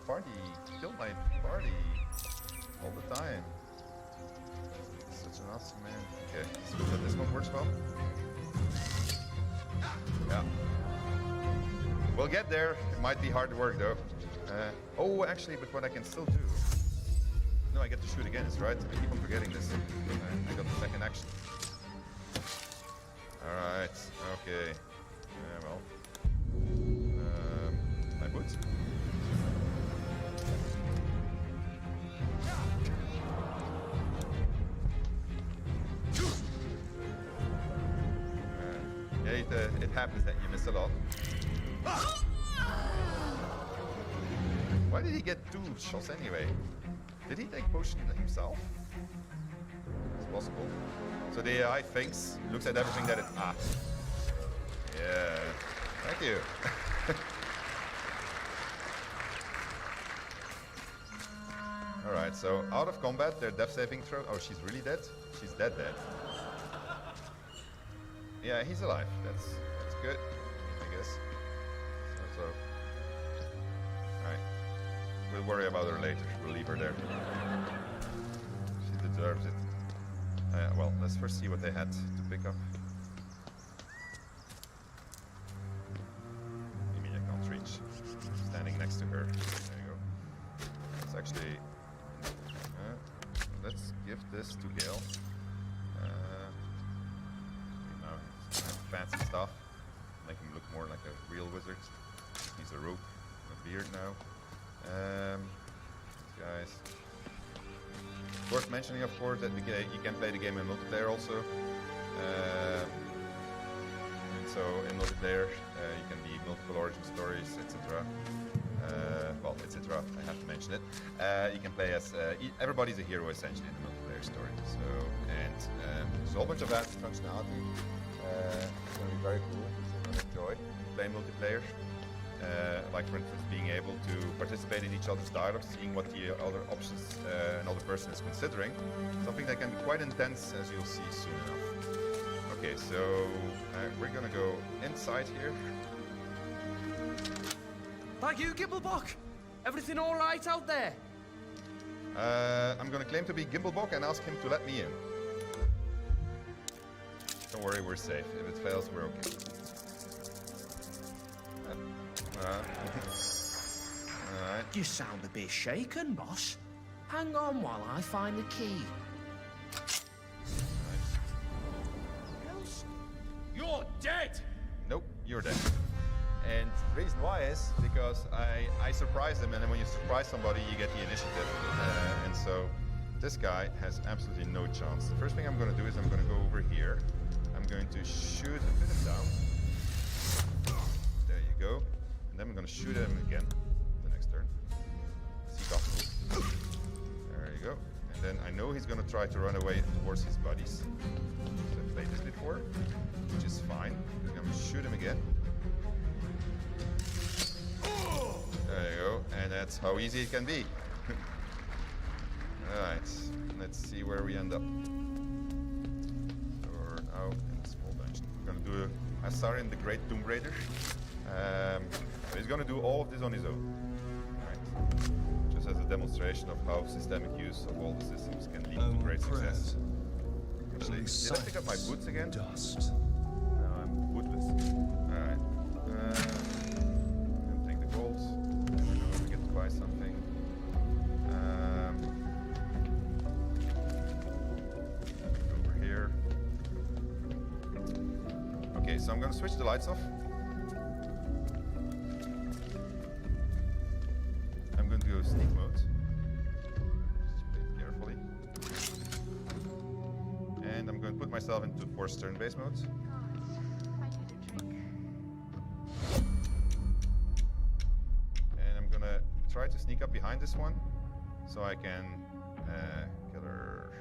kill my party all the time. Such an awesome man. Okay, so this one works well. Yeah. We'll get there. It might be hard work, though. Oh, actually, but what I can still do... No, I get to shoot again, is right? I keep on forgetting this. I got the second action. Alright, okay. Well. My boots. Yeah, it happens that you miss a lot. Why did he get 2 shots anyway? Did he take potion himself? It's possible. So the AI thinks, looks at everything that it... Ah. Yeah. Thank you. Alright, so out of combat, their death saving throw... Oh, she's really dead? She's dead. Yeah, he's alive. That's good, I guess. So. Alright. We'll worry about her later. We'll leave her there. She deserves it. Well, let's first see what they had to pick up. You mean I can't reach? Standing next to her. There you go. Let's actually... let's give this to Gale. Fancy stuff. Make him look more like a real wizard. He's a rope, a beard now. These guys. Worth mentioning, of course, that you can play the game in multiplayer also. So in multiplayer, you can be multiple origin stories, etc. Well, etc. I have to mention it. You can play as everybody's a hero essentially in the multiplayer story. So there's a whole bunch of that functionality. It's going to be very cool. You're going to enjoy playing multiplayer. Like for instance, being able to participate in each other's dialogue, seeing what the other options another person is considering. Something that can be quite intense, as you'll see soon enough. Okay, so we're gonna go inside here. Thank you, Gimblebock. Everything all right out there? I'm gonna claim to be Gimblebock and ask him to let me in. Don't worry, we're safe. If it fails, we're okay. Alright. You sound a bit shaken, boss. Hang on while I find the key. You're dead! you're dead. And the reason why is because I surprised him, and then when you surprise somebody, you get the initiative. And so this guy has absolutely no chance. The first thing I'm going to do is I'm going to go over here. I'm going to shoot a bit of down. There you go. And then I'm going to shoot him again the next turn. See possible. There you go. And then I know he's going to try to run away towards his buddies. So I played this before, which is fine. I'm going to shoot him again. There you go, and that's how easy it can be. Alright, let's see where we end up. So we're now in a small dungeon. We're gonna do I started in the Great Tomb Raider. So he's gonna do all of this on his own. Right. Just as a demonstration of how systemic use of all the systems can lead to great success. Actually, did I pick up my boots again? Dust. No, I'm bootless. Alright. Take the gold. I don't know if we get to buy something. Over here. Okay, so I'm gonna switch the lights off. I'm going to go sneak mode. Just play it carefully. And I'm going to put myself into forced turn-based mode. And I'm gonna try to sneak up behind this one so I can kill her.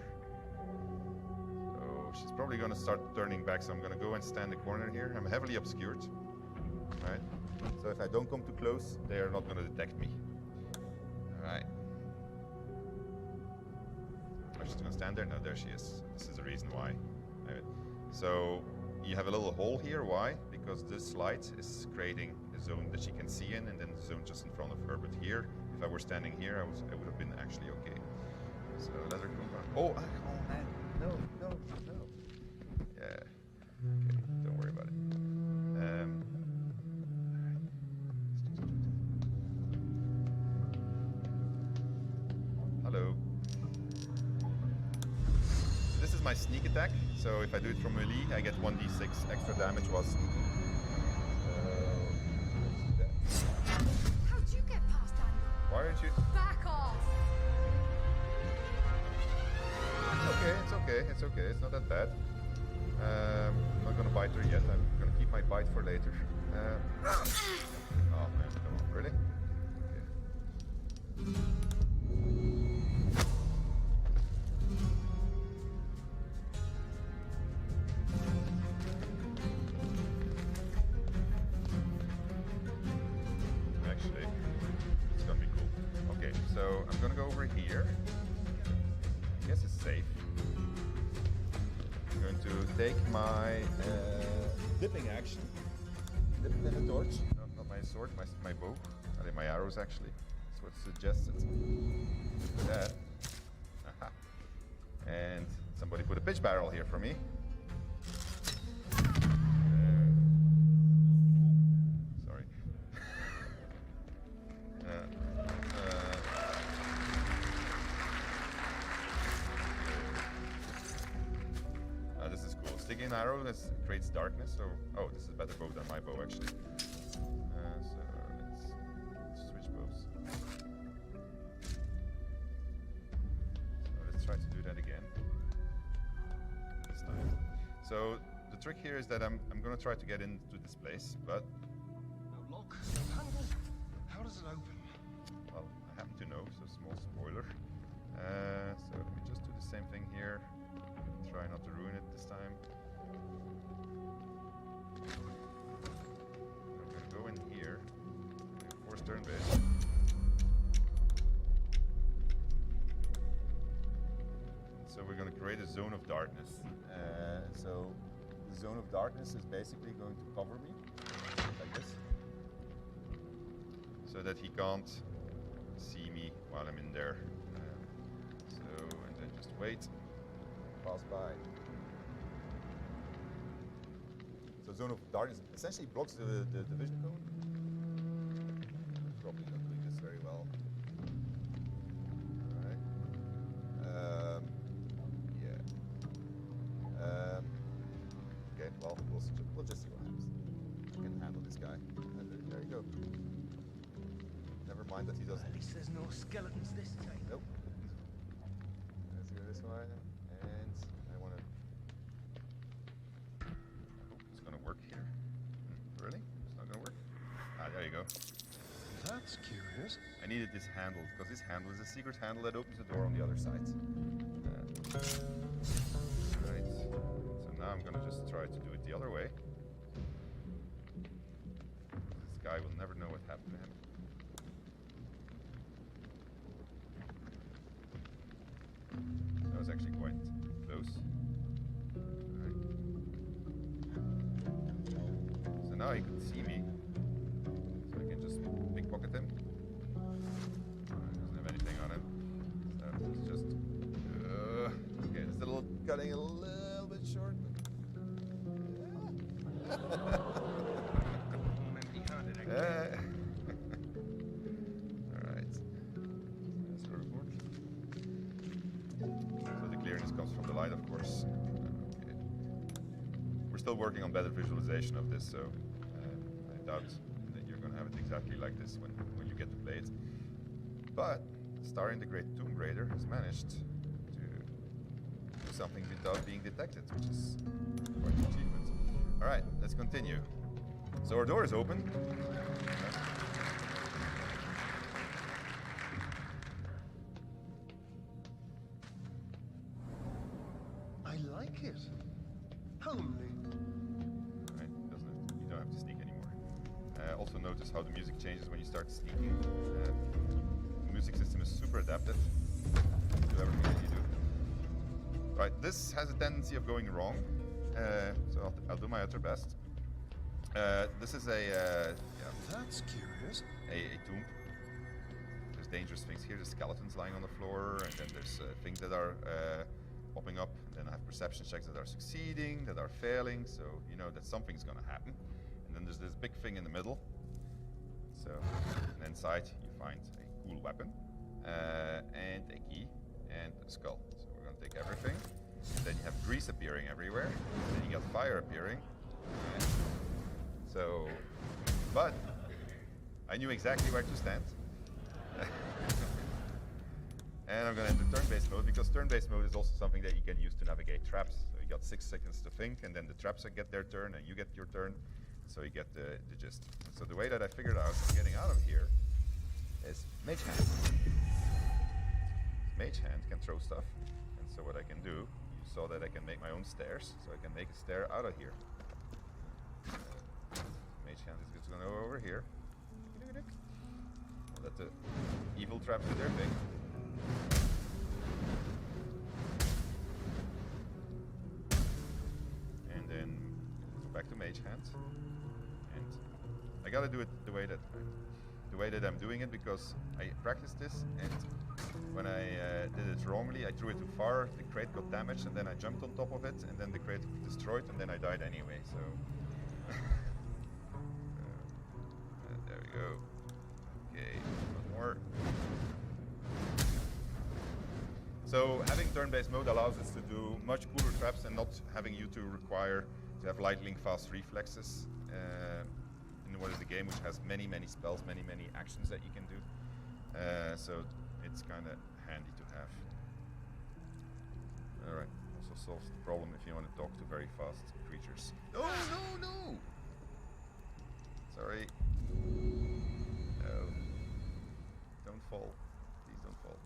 So she's probably gonna start turning back, so I'm gonna go and stand in the corner here. I'm heavily obscured, right? So if I don't come too close, they are not gonna detect me. Alright. Oh, she's gonna stand there? No, there she is. This is the reason why. Right. So you have a little hole here. Why? Because this light is creating a zone that she can see in, and then the zone just in front of her. But here, if I were standing here, I would have been actually okay. So let her go back. Oh man, no. Yeah. Okay, don't worry about it. Hello. So this is my sneak attack. So if I do it from melee, I get 1d6 extra damage while sneaking. How'd you get past Daniel? Why aren't you? Back off! It's okay. It's not that bad. I'm not gonna bite her yet. I'm gonna keep my bite for later. Oh man, come on, really? Okay. Actually, it's gonna be cool. Okay, so I'm gonna go over here. I guess it's safe. I'm going to take my dipping action. Dip it in a torch. No, not my sword, my bow. I think my arrows actually. That's what's suggested. Look at that. Aha. And somebody put a pitch barrel here for me. Sorry. This is cool. Sticking an arrow that creates darkness. So, oh, this is a better bow than my bow actually. So let's switch bows. So let's try to do that again. This time. So the trick here is that I'm going to try to get into this place, but No lock, no handle. How does it open? well, I happen to know. So small spoiler. So let me just do the same thing here. Try not to ruin it this time. I'm gonna go in here. Force turn base. So we're gonna create a zone of darkness. So the zone of darkness is basically going to cover me like this, so that he can't see me while I'm in there. And then just wait. Pass by. So zone of darkness essentially blocks the vision cone. Probably not doing this very well. Alright. Yeah. Okay, well, we'll just see what happens. I can handle this guy. There you go. Never mind that he doesn't. At least there's no skeletons this time. Nope. Let's go this way. And I want to. Oh, it's going to work here. Really? It's not going to work? Ah, there you go. That's curious. I needed this handle because this handle is a secret handle that opens the door on the other side. Right. So now I'm gonna just try to do it the other way. This guy will never know what happened to him. That was actually quite close. Right. So now he can see me. So I can just pickpocket him. Doesn't have anything on him. So it's just okay. It's a little cutting a little bit short. Empty-handed again. All right. That's the report. So the clearness comes from the light, of course. Okay. We're still working on better visualization of this, so I doubt that you're going to have it exactly like this when you get to play it. But starring the great Tomb Raider has managed to do something without being detected, which is quite an achievement. All right, let's continue. So our door is open. I like it. Homely. Right, you don't have to sneak anymore. Also notice how the music changes when you start sneaking. The music system is super adaptive to everything that you do. Right, this has a tendency of going wrong, so I'll do my utter best. This is a That's curious. a tomb. There's dangerous things here. There's skeletons lying on the floor, and then there's things that are popping up. And then I have perception checks that are succeeding, that are failing, so you know that something's going to happen. And then there's this big thing in the middle. So, and inside you find a cool weapon, and a key, and a skull. So we're going to take everything. And then you have grease appearing everywhere. And then you got fire appearing. And so, but I knew exactly where to stand. And I'm going to enter turn-based mode, because turn-based mode is also something that you can use to navigate traps. So you got 6 seconds to think, and then the traps get their turn, and you get your turn. So you get the gist. So the way that I figured out getting out of here is Mage Hand. Mage Hand can throw stuff. And so what I can do, you saw that I can make my own stairs, so I can make a stair out of here. Mage Hand is just going to go over here. I'll let the evil traps do their thing. And then go back to Mage Hand. And I gotta do it the way that I'm doing it, because I practiced this, and when I did it wrongly, I threw it too far, the crate got damaged, and then I jumped on top of it, and then the crate got destroyed, and then I died anyway, so... there we go. Okay, one more. So having turn-based mode allows us to do much cooler traps and not having you to require to have lightning fast reflexes in what is a game which has many spells, many actions that you can do. So it's kind of handy to have. All right, also solves the problem if you want to talk to very fast creatures. Oh no! Sorry. No. Don't fall. Please don't fall.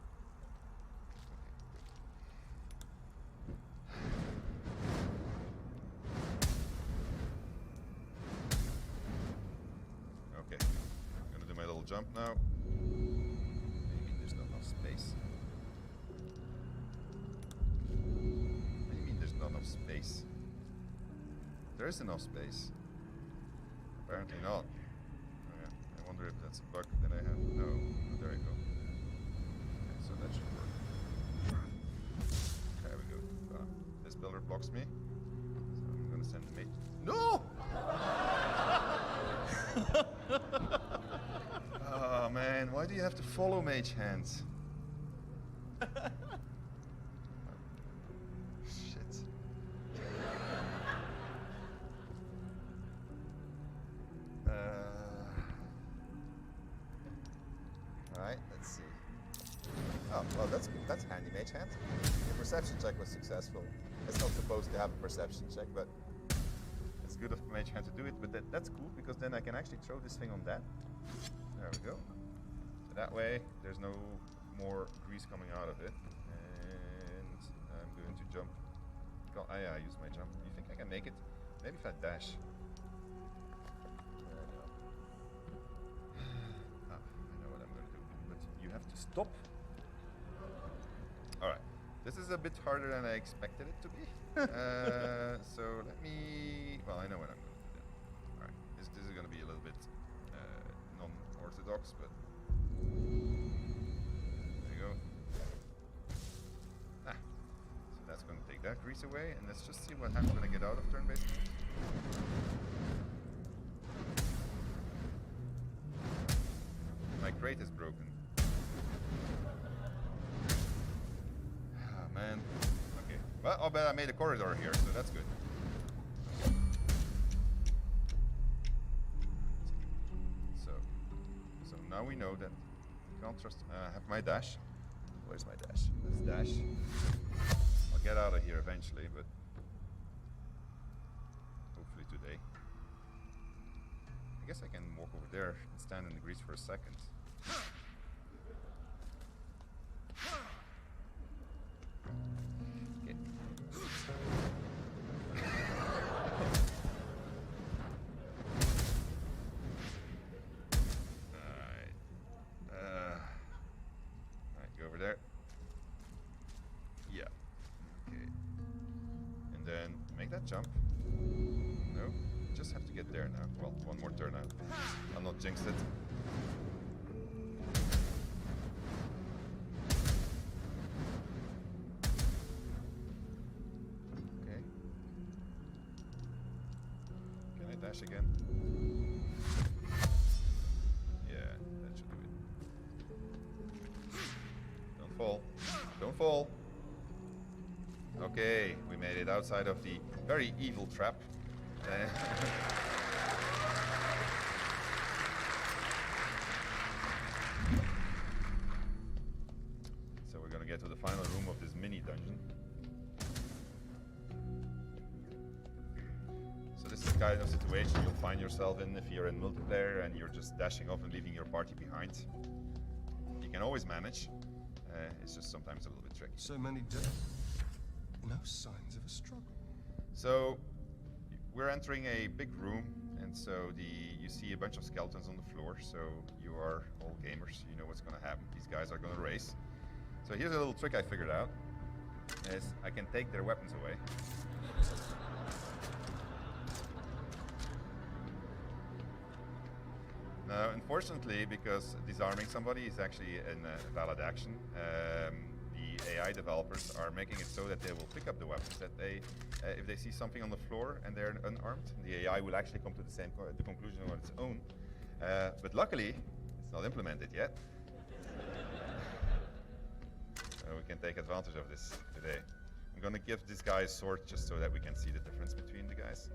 Okay, I'm gonna do my little jump now. Maybe there's not enough space. What do you mean there's not enough space? There is enough space. Apparently not. Oh, yeah. I wonder if that's a bug that I have. No, there you go. Okay, so that should work. There we go. This pillar blocks me. So I'm gonna send the mate. No! Oh man, why do you have to follow Mage Hands? Shit. Oh, well, that's handy, Mage Hand. Your perception check was successful. It's not supposed to have a perception check, but it's good of Mage Hand to do it. But that's cool, because then I can actually throw this thing on that. There we go. So that way, there's no more grease coming out of it. And I'm going to jump. Oh, yeah, I use my jump. You think I can make it? Maybe if I dash. I know what I'm going to do. But you have to stop. Alright. This is a bit harder than I expected it to be. So let me... Well, I know what I'm going to do then. Alright. This is going to be a little bit non-orthodox, but... There you go. So that's going to take that grease away, and let's just see what happens when I get out of turn-based. My crate is broken. Oh man. Okay. Well, I'll bet I made a corridor here, so that's good. So now we know that you can't trust. I have my dash. Where's my dash? Let's dash. I'll get out of here eventually, but hopefully today. I guess I can walk over there and stand in the grease for a second. Okay. Alright. Alright, go over there. Yeah. Okay. And then make that jump. No? Just have to get there now. Well, one more turn out. I'll not jinx it. Okay. Can I dash again? Yeah, that should do it. Don't fall. Don't fall. Okay, we made it outside of the very evil trap. So we're gonna get to the final room of this mini dungeon. So this is the kind of situation you'll find yourself in if you're in multiplayer and you're just dashing off and leaving your party behind. You can always manage. It's just sometimes a little bit tricky. So many dead. No signs of a struggle. So we're entering a big room, and so you see a bunch of skeletons on the floor. So you are all gamers, you know what's going to happen. These guys are going to race. So here's a little trick I figured out: is I can take their weapons away. Now, unfortunately, because disarming somebody is actually a valid action, the AI developers are making it so that they will pick up the weapons. That if they see something on the floor and they're unarmed, the AI will actually come to the same conclusion on its own. But luckily, it's not implemented yet. So we can take advantage of this today. I'm going to give this guy a sword just so that we can see the difference between the guys.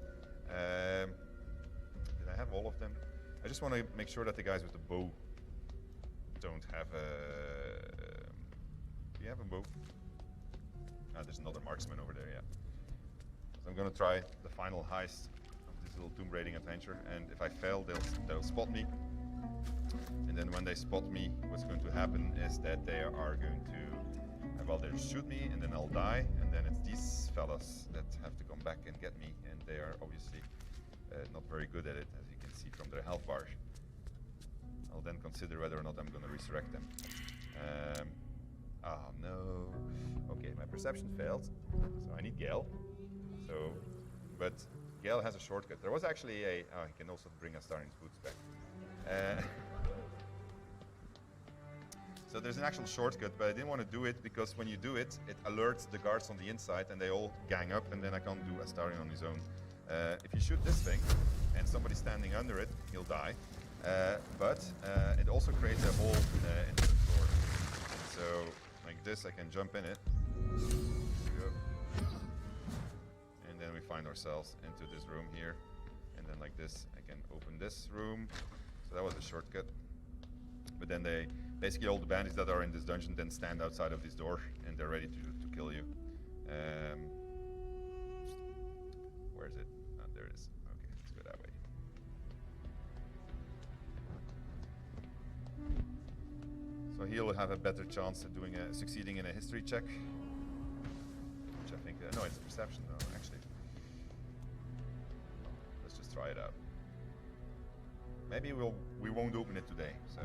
Did I have all of them? I just want to make sure that the guys with the bow don't have a... Do you have a bow? Ah, there's another marksman over there, yeah. So I'm going to try the final heist of this little tomb raiding adventure, and if I fail, they'll spot me. And then when they spot me, what's going to happen is that they are going to, well, they'll shoot me, and then I'll die, and then it's these fellas that have to come back and get me, and they are obviously not very good at it, as you can see from their health bars. I'll then consider whether or not I'm going to resurrect them. Oh no. Okay, my perception failed, so I need Gale. So, but Gale has a shortcut. There was actually a... Oh, he can also bring Astarion's boots back. So there's an actual shortcut, but I didn't want to do it because when you do it, it alerts the guards on the inside and they all gang up, and then I can't do Astarion on his own. If you shoot this thing and somebody's standing under it, he'll die. But it also creates a hole into the floor. So like this, I can jump in it. There we go. And then we find ourselves into this room here. And then like this, I can open this room. So that was a shortcut. But then basically all the bandits that are in this dungeon then stand outside of this door and they're ready to kill you. Where is it? Oh, there it is. Okay, let's go that way. So he'll have a better chance at doing succeeding in a history check, which I think no, it's a perception though. Actually, let's just try it out. Maybe we won't open it today, so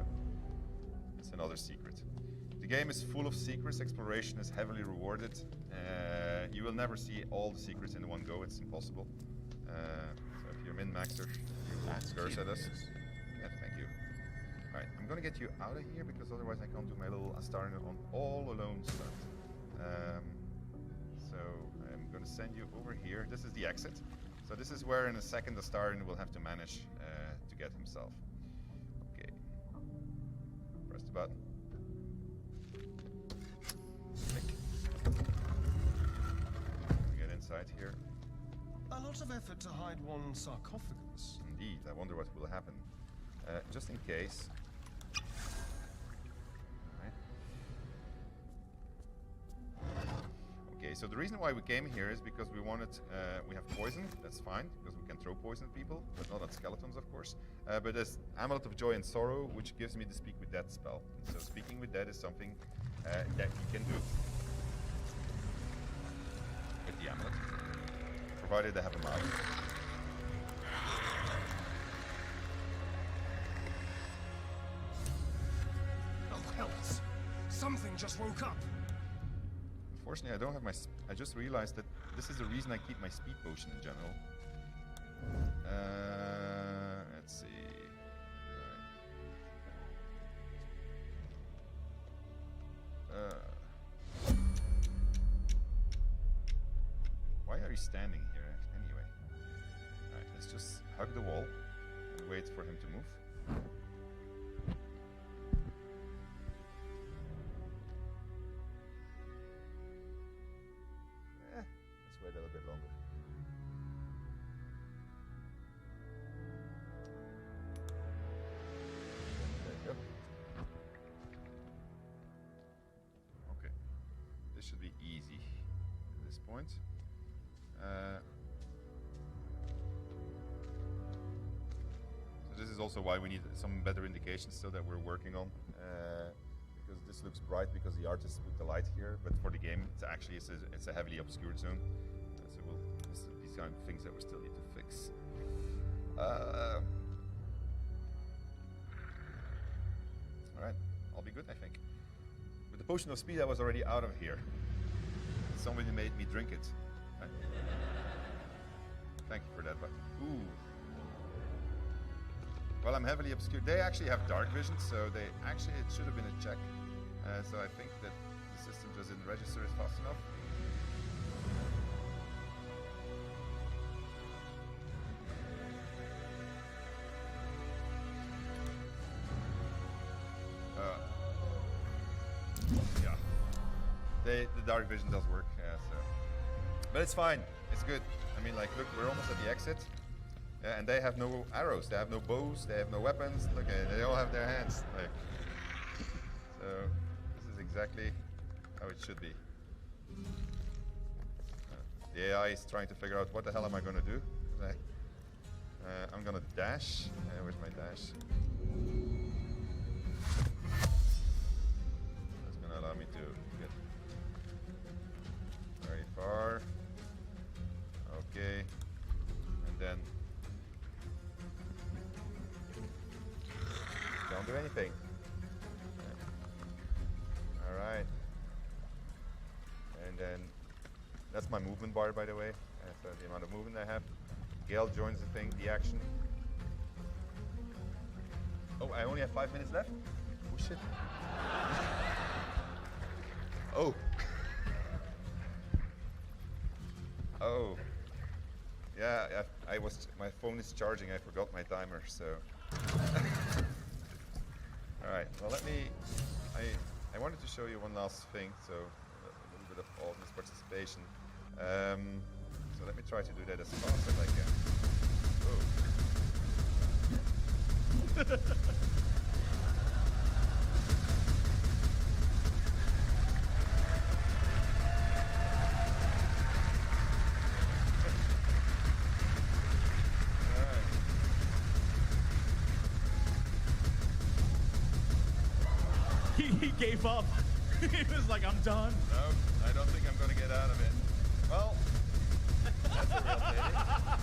it's another secret. The game is full of secrets. Exploration is heavily rewarded. You will never see all the secrets in one go. It's impossible. So if you're min-maxer, you will curse at us. Yeah, thank you. All right, I'm gonna get you out of here because otherwise I can't do my little Astarion on all alone stuff. So I'm gonna send you over here. This is the exit. So this is where in a second Astarion will have to manage to get himself. Okay. Press the button. Click. Get inside here. A lot of effort to hide one sarcophagus. Indeed, I wonder what will happen. Just in case. Alright. Okay, so the reason why we came here is because we wanted, we have poison, that's fine, because we can throw poison at people, but not at skeletons, of course. But there's Amulet of Joy and Sorrow, which gives me the Speak with Dead spell. And so speaking with Dead is something that you can do with the Amulet, provided they have a mouth. Oh, hells! Something just woke up! Unfortunately, I don't have my... I just realized that this is the reason I keep my speed potion in general. Let's see... Why are you standing here anyway? Alright, let's just hug the wall and wait for him to move. Let's wait a little bit longer. There you go. Okay. This should be easy at this point. So this is also why we need some better indications still that we're working on. Because this looks bright because the artist put the light here, but for the game, it's a heavily obscured zone. So these kind of things that we still need to fix. All right, I'll be good, I think. With the potion of speed, I was already out of here. Somebody made me drink it. Right? Thank you for that, but ooh. Well, I'm heavily obscured. They actually have dark vision, so it should have been a check. So I think that the system just didn't register it fast enough. Yeah. The dark vision does work, yeah, so. But it's fine. It's good. I mean, like, look, we're almost at the exit. Yeah, and they have no arrows, they have no bows, they have no weapons. Look, they all have their hands. Like, so this is exactly how it should be. The AI is trying to figure out what the hell am I going to do. I'm going to dash. Where's my dash? That's going to allow me to get very far. Okay, and then don't do anything. All right, and then that's my movement bar, by the way. So the amount of movement I have. Gale joins the thing, the action. Oh, I only have 5 minutes left. Oh shit. Oh. Oh. Yeah, my phone is charging, I forgot my timer, so. Alright, well I wanted to show you one last thing, so a little bit of audience participation. So let me try to do that as fast as I can. Oh. He gave up. He was like, I'm done. No, I don't think I'm going to get out of it. Well, that's a real pity.